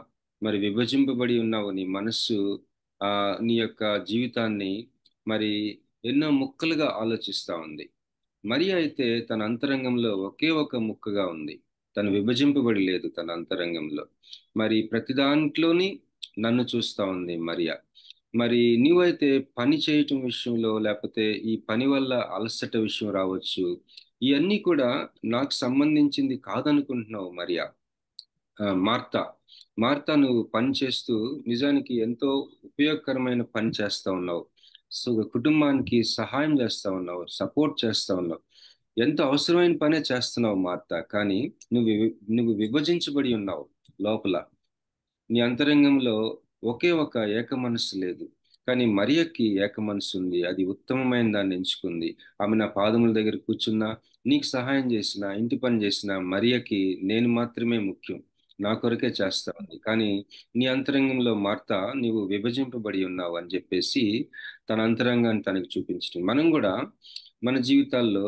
మరి విభజింపబడి ఉన్నావు. నీ మనస్సు నీ యొక్క జీవితాన్ని మరి ఎన్నో ముక్కలుగా ఆలోచిస్తా ఉంది. మరియా అయితే తన అంతరంగంలో ఒకే ఒక ముక్కగా ఉంది. తను విభజింపబడి లేదు తన అంతరంగంలో. మరి ప్రతి దాంట్లోని నన్ను చూస్తా ఉంది మరియా. మరి నీవైతే పని చేయటం విషయంలో, లేకపోతే ఈ పని వల్ల అలసట విషయం రావచ్చు, ఇవన్నీ కూడా నాకు సంబంధించింది కాదనుకుంటున్నావు మరియా. మార్తా నువ్వు పని చేస్తూ నిజానికి ఎంతో ఉపయోగకరమైన పని చేస్తా ఉన్నావు. సో కుటుంబానికి సహాయం చేస్తా ఉన్నావు, సపోర్ట్ చేస్తా ఉన్నావు, ఎంతో అవసరమైన పనే చేస్తున్నావు మార్తా. కానీ నువ్వు విభజించబడి ఉన్నావు లోపల. నీ అంతరంగంలో ఒకే ఒక ఏక మనస్సు లేదు. కానీ మరియకి ఏక మనస్సు ఉంది. అది ఉత్తమమైన దాన్ని ఎంచుకుంది. ఆమె నా పాదముల దగ్గర కూర్చున్నా, నీకు సహాయం చేసిన, ఇంటి పని చేసిన మరియకి నేను మాత్రమే ముఖ్యం, నా కొరకే చేస్తా ఉంది. కానీ నీ అంతరంగంలో మార్తా, నీవు విభజింపబడి ఉన్నావు అని చెప్పేసి తన అంతరంగాన్ని తనకు చూపించడం. మనం కూడా మన జీవితాల్లో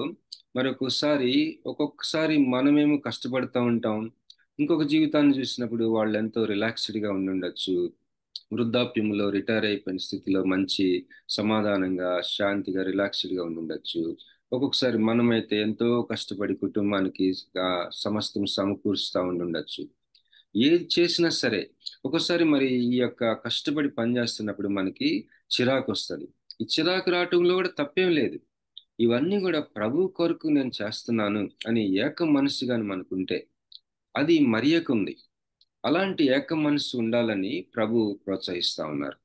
ఒక్కొక్కసారి మనమేమో కష్టపడతా ఉంటాం. ఇంకొక జీవితాన్ని చూసినప్పుడు వాళ్ళు ఎంతో రిలాక్స్డ్గా ఉండుండొచ్చు. వృద్ధాప్యంలో రిటైర్ అయిపోయిన స్థితిలో మంచి సమాధానంగా, శాంతిగా, రిలాక్స్డ్గా ఉండుండొచ్చు. ఒక్కొక్కసారి మనమైతే ఎంతో కష్టపడి కుటుంబానికి సమస్తం సమకూరుస్తూ ఉండుండొచ్చు. ఏది చేసినా సరే ఒక్కోసారి మరి ఈ యొక్క కష్టపడి పనిచేస్తున్నప్పుడు మనకి చిరాకు వస్తుంది. ఈ చిరాకు రావటంలో కూడా తప్పేం లేదు. ఇవన్నీ కూడా ప్రభు కొరకు నేను చేస్తున్నాను అని ఏక మనసుగాని మనకుంటే, అది మరియకు ఉంది. అలాంటి ఏక మనస్సు ఉండాలని ప్రభు ప్రోత్సహిస్తా ఉన్నారు.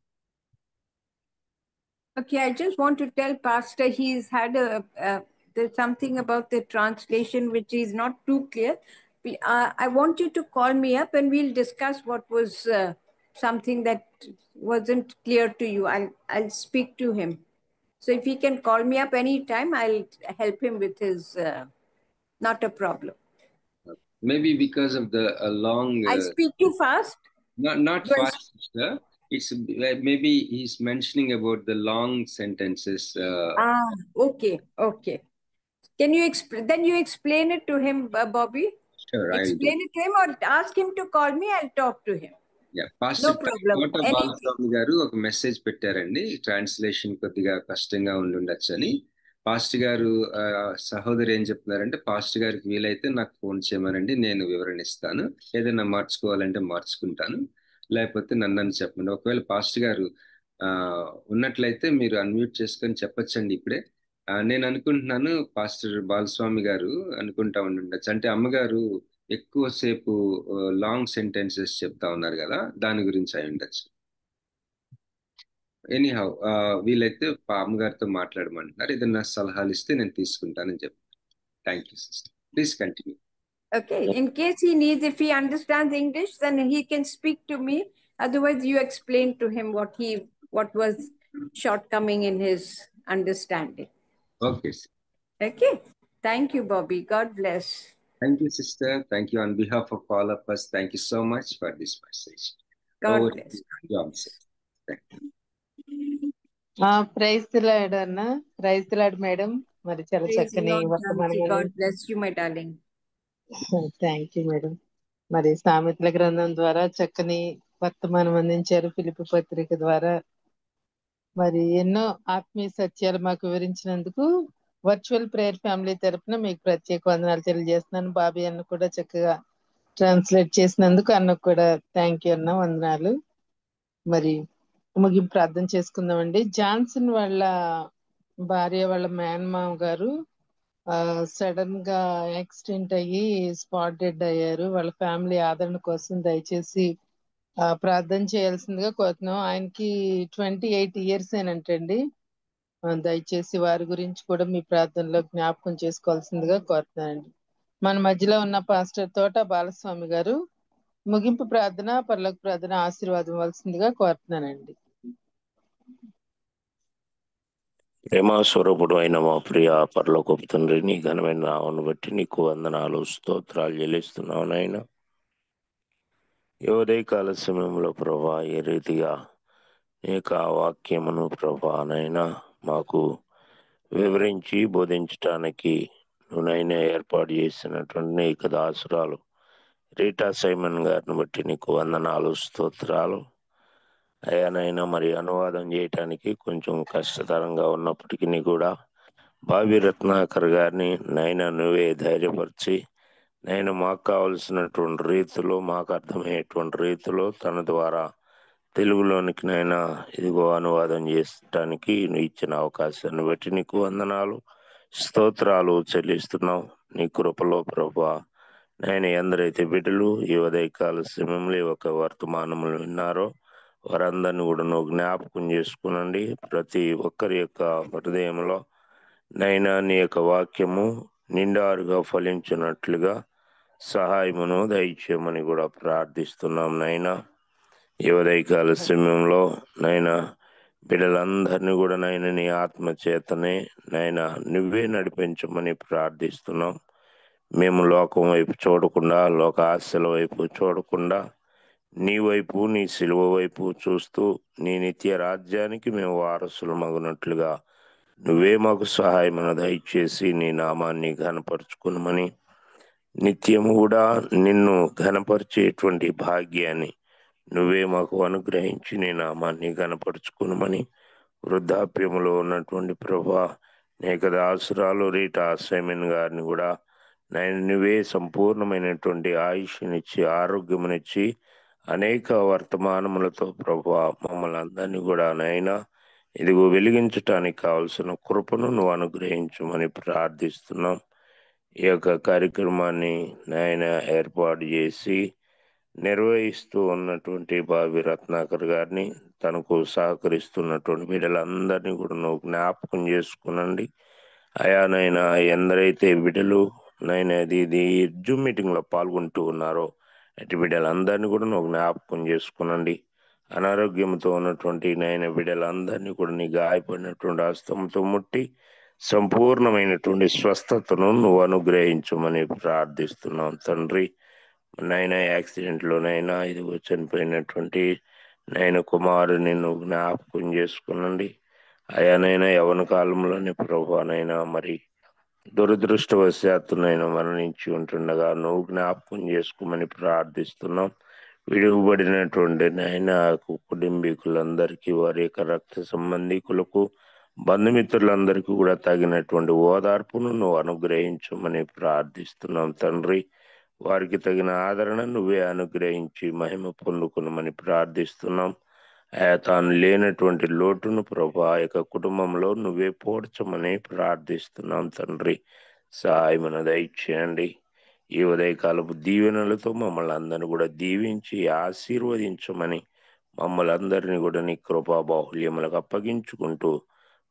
Okay, I just want to tell Pastor he's had there's something about the translation which is not too clear. I want you to call me up and we'll discuss what was something that wasn't clear to you. I'll speak to him. So if he can call me up anytime, I'll help him with his, not a problem. Maybe because of the long... I speak too fast? Not fast, sister. It's maybe he's mentioning about the long sentences. Okay. Can you then you explain it to him, Bobby? Sure, explain it to him or ask him to call me. I'll talk to him. Yeah, Pastor No problem. కోట బాలస్వామి గారు ఒక message పెట్టారండి. Translation కొద్దిగా కష్టంగా ఉండుండొచ్చని. Pastor గారు సహోదరు ఏం చెప్తున్నారంటే, pastor గారికి వీలైతే నాకు ఫోన్ చేయమనండి, నేను వివరణ ఇస్తాను. ఏదైనా మార్చుకోవాలంటే మార్చుకుంటాను, లేకపోతే నన్ను చెప్పండి. ఒకవేళ పాస్టర్ గారు ఉన్నట్లయితే మీరు అన్మ్యూట్ చేసుకొని చెప్పొచ్చండి ఇప్పుడే. నేను అనుకుంటున్నాను పాస్టర్ బాలస్వామి గారు అనుకుంటా ఉండుండొచ్చు. అంటే అమ్మగారు ఎక్కువసేపు లాంగ్ సెంటెన్సెస్ చెప్తా ఉన్నారు కదా, దాని గురించి అయి ఉండొచ్చు. ఎనీహౌ వీలైతే అమ్మగారితో మాట్లాడమంటున్నారు. ఏదైనా సలహాలు ఇస్తే నేను తీసుకుంటానని చెప్తాను. Thank you sister. Please continue. Okay, in case he needs, if he understands English, then he can speak to me. Otherwise, you explain to him what was shortcoming in his understanding. Okay. Okay. Thank you, Bobby. God bless. Thank you, sister. Thank you on behalf of all of us. Thank you so much for this message. God bless. Thank you. Praise the lord అన్న. Praise the lord madam. మరి చాలా చక్కని God bless you, my darling. Thank you madam. మరి సామెతల గ్రంథం ద్వారా చక్కని వర్తమానం అందించారు. ఫిలిప్పీ పత్రిక ద్వారా మరి ఎన్నో ఆత్మీయ సత్యాలు మాకు వివరించినందుకు వర్చువల్ ప్రేయర్ ఫ్యామిలీ తరపున మీకు ప్రత్యేక వందనాలు తెలియజేస్తున్నాను. బాబీ అన్న కూడా చక్కగా ట్రాన్స్లేట్ చేసినందుకు అన్నకు కూడా థ్యాంక్ యూ అన్న, వందనాలు. మరి ముగింపు ప్రార్థన చేసుకుందామండి. జాన్సన్ వాళ్ళ భార్య వాళ్ళ మేనమామ గారు సడన్ గా యాక్సిడెంట్ అయ్యి స్పాట్ డెడ్ అయ్యారు. వాళ్ళ ఫ్యామిలీ ఆదరణ కోసం దయచేసి ప్రార్థన చేయాల్సిందిగా కోరుతున్నాం. ఆయనకి 28 years ఏనంటండి. దయచేసి వారి గురించి కూడా మీ ప్రార్థనలో జ్ఞాపకం చేసుకోవాల్సిందిగా కోరుతున్నానండి. మన మధ్యలో ఉన్న పాస్టర్ తోట బాలస్వామి గారు ముగింపు ప్రార్థన, పరలోక ప్రార్థన ఆశీర్వాదం ఇవ్వాల్సిందిగా కోరుతున్నానండి. ప్రేమ స్వరూపుడు అయిన మా ప్రియ పరలోకపు తండ్రి, నీ ఘనమైన నామమును బట్టి నీకు వందనాలు స్తోత్రాలు చెల్లిస్తున్నావు నాయన. ఈ ఉదయకాల సమయంలో ప్రభా ఏ రీతిగా నీకు ఆ వాక్యమును ప్రభా నైనా మాకు వివరించి బోధించటానికి నువ్వునైనా ఏర్పాటు చేసినటువంటి నీకు దాసురాలు రీటా సైమన్ గారిని బట్టి నీకు వందనాలు స్తోత్రాలు అయ్యానైనా. మరి అనువాదం చేయటానికి కొంచెం కష్టతరంగా ఉన్నప్పటికీ కూడా బాబీ రత్నాకర్ గారిని నైనా నువ్వే ధైర్యపరిచి నేను మాకు కావలసినటువంటి రీతిలో, మాకు అర్థమయ్యేటువంటి రీతిలో తన ద్వారా తెలుగులోనికి నైనా ఇదిగో అనువాదం చేయడానికి నువ్వు ఇచ్చిన అవకాశాన్ని బట్టి నీకు వందనాలు స్తోత్రాలు చెల్లిస్తున్నావు. నీ కృపలో ప్రభా నేను ఎందరైతే బిడ్డలు ఈ ఉదయకాల సమయంలో ఒక వర్తమానములు విన్నారో వారందరినీ కూడా నువ్వు జ్ఞాపకం చేసుకునండి. ప్రతి ఒక్కరి యొక్క హృదయంలో నైనా నీ యొక్క వాక్యము నిండారుగా ఫలించినట్లుగా సహాయమును దయచేయమని కూడా ప్రార్థిస్తున్నాం నైనా. ఈ ఉదయకాల సమయంలో నైనా బిడ్డలందరినీ కూడా నైనా నీ ఆత్మ చేతనే నైనా నువ్వే నడిపించమని ప్రార్థిస్తున్నాం. మేము లోకం వైపు చూడకుండా, లోక ఆశల వైపు చూడకుండా నీ వైపు, నీ సిలువ వైపు చూస్తూ నీ నిత్య రాజ్యానికి మేము వారసులు మగునట్లుగా నువ్వే మాకు సహాయమును దయచేసి నీ నామాన్ని ఘనపరుచుకునమని, నిత్యము కూడా నిన్ను ఘనపరిచేటువంటి భాగ్యాన్ని నువ్వే మాకు అనుగ్రహించి నీ నామాన్ని ఘనపరుచుకునమని, వృద్ధాప్యములో ఉన్నటువంటి ప్రభా అనేక దాసురాలు రీటా సైమన్ గారిని కూడా నేను నువ్వే సంపూర్ణమైనటువంటి ఆయుష్నిచ్చి ఆరోగ్యమునిచ్చి అనేక వర్తమానములతో ప్రభా మమ్మల్ని అందరినీ కూడా నైనా ఇదిగో వెలిగించటానికి కావలసిన కృపను నువ్వు అనుగ్రహించమని ప్రార్థిస్తున్నాం. ఈ యొక్క కార్యక్రమాన్ని నాయన ఏర్పాటు చేసి నిర్వహిస్తూ ఉన్నటువంటి బావి రత్నాకర్ గారిని, తనకు సహకరిస్తున్నటువంటి బిడ్డలందరినీ కూడా నువ్వు జ్ఞాపకం చేసుకునండి. అయానైనా ఎందరైతే బిడ్డలు నైనా ఇది జూమ్ మీటింగ్ లో పాల్గొంటూ ఉన్నారో అటు బిడ్డలందరినీ కూడా నువ్వు జ్ఞాపకం చేసుకునండి. అనారోగ్యంతో ఉన్నటువంటి నైనా బిడ్డలందరినీ కూడా నీ గాయపడినటువంటి హస్తంతో ముట్టి సంపూర్ణమైనటువంటి స్వస్థతను నువ్వు అనుగ్రహించమని ప్రార్థిస్తున్నాం తండ్రి. నైనా యాక్సిడెంట్ లోనైనా ఇదిగో చనిపోయినటువంటి నైనా కుమారుని నువ్వు జ్ఞాపకం చేసుకునండి. అయానైనా యవన కాలంలోని ప్రభునైనా మరి దురదృష్టవశాత్తునైనా మరణించి ఉంటుండగా నువ్వు జ్ఞాపకం చేసుకోమని ప్రార్థిస్తున్నాం. విడువబడినటువంటి నాయన కుటుంబీకులందరికీ, వారి యొక్క రక్త సంబంధికులకు, బంధుమిత్రులందరికీ కూడా తగినటువంటి ఓదార్పును నువ్వు అనుగ్రహించమని ప్రార్థిస్తున్నాం తండ్రి. వారికి తగిన ఆదరణ నువ్వే అనుగ్రహించి మహిమ పొందుకునమని ప్రార్థిస్తున్నాం. తాను లేనటువంటి లోటును ప్రభా యొక్క కుటుంబంలో నువ్వే పోడ్చమని ప్రార్థిస్తున్నాం తండ్రి. సహాయమును దయచేయండి. ఈ ఉదయకాలపు దీవెనలతో మమ్మల్ని అందరినీ కూడా దీవించి ఆశీర్వదించమని మమ్మల్ని అందరినీ కూడా నీ కృపా బాహుల్యములకు అప్పగించుకుంటూ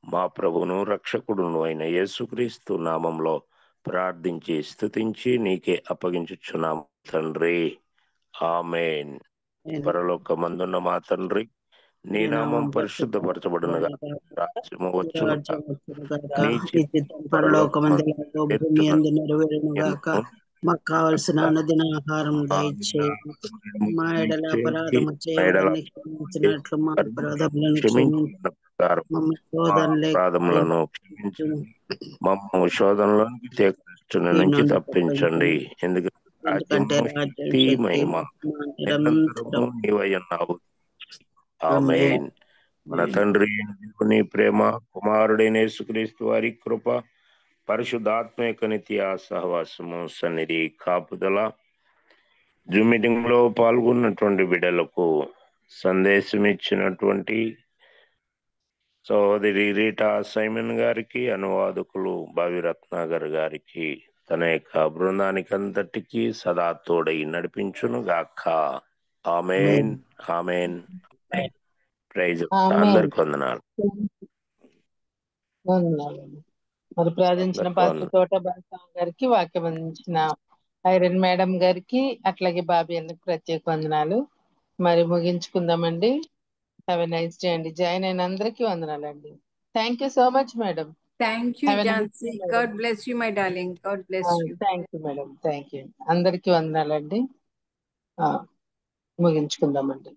మా ప్రభును రక్షకుడును అయిన యేసుక్రీస్తు నామంలో ప్రార్థించి స్తుతించి నీకే అప్పగించుచున్నాం తండ్రి. ఆమేన్. పరలోకమందున్న మా తండ్రి, నీ నామం పరిశుద్ధపరచబడునుగా, రాజ్యము వచ్చునుగా, నీ చిత్తం పరలోకమందులలో భూమి యందు నెరవేరునుగాక. పరలోకమందు మాకు కావలసిన అనుదిన ఆహారం దయచేయండి. మా ఎడల అపరాధము చేయవారిని క్షమించినట్లు మా అపరాధములను క్షమించి మమ్మల్ని శోధనలోకి అపరాధములను క్షమించండి, మమ్ము శోధనలోనికి చేకూర్చుని నుంచి తప్పించండి. ఎందుకంటే రాజ్యం, శక్తి, శక్తి, మహిమ నిరంతరం. నీవై ఉన్నావు. ఆమేన్. మన తండ్రి నీ ప్రేమ, కుమారుడైన యేసుక్రీస్తు వారి కృప, పరిశుద్ధాత్మ యొక్క నిత్య సహవాసము, సన్నిధి, కాపుదల, జూమ్ మీటింగ్ లో పాల్గొన్నటువంటి బిడ్డలకు సందేశం ఇచ్చినటువంటి సహోదరి రీటా సైమన్ గారికి, అనువాదకులు బావి రత్నాకర్ గారికి, తన యొక్క బృందానికి అంతటికీ సదా తోడై నడిపించును గాక. ఆమేన్. ఆమేన్. ప్రైజ్. అందరికి వందనాలు. మరి ప్రార్థించిన పాస్టర్ తోట బాలస్వామి గారికి, వాక్యం అందించిన ఐరన్ మేడం గారికి, అట్లాగే బాబీ అన్నకి ప్రత్యేక వందనాలు. మరి ముగించుకుందామండి. హ్యావ్ ఎ నైస్ డే అండి. జాయిన్ అయిన అందరికీ వందనాలండి. Thank you so much madam. Thank you, Jansi. God bless you, my darling. God bless you. Thank you madam. Thank you. అందరికీ వందనాలండి. ముగించుకుందామండి.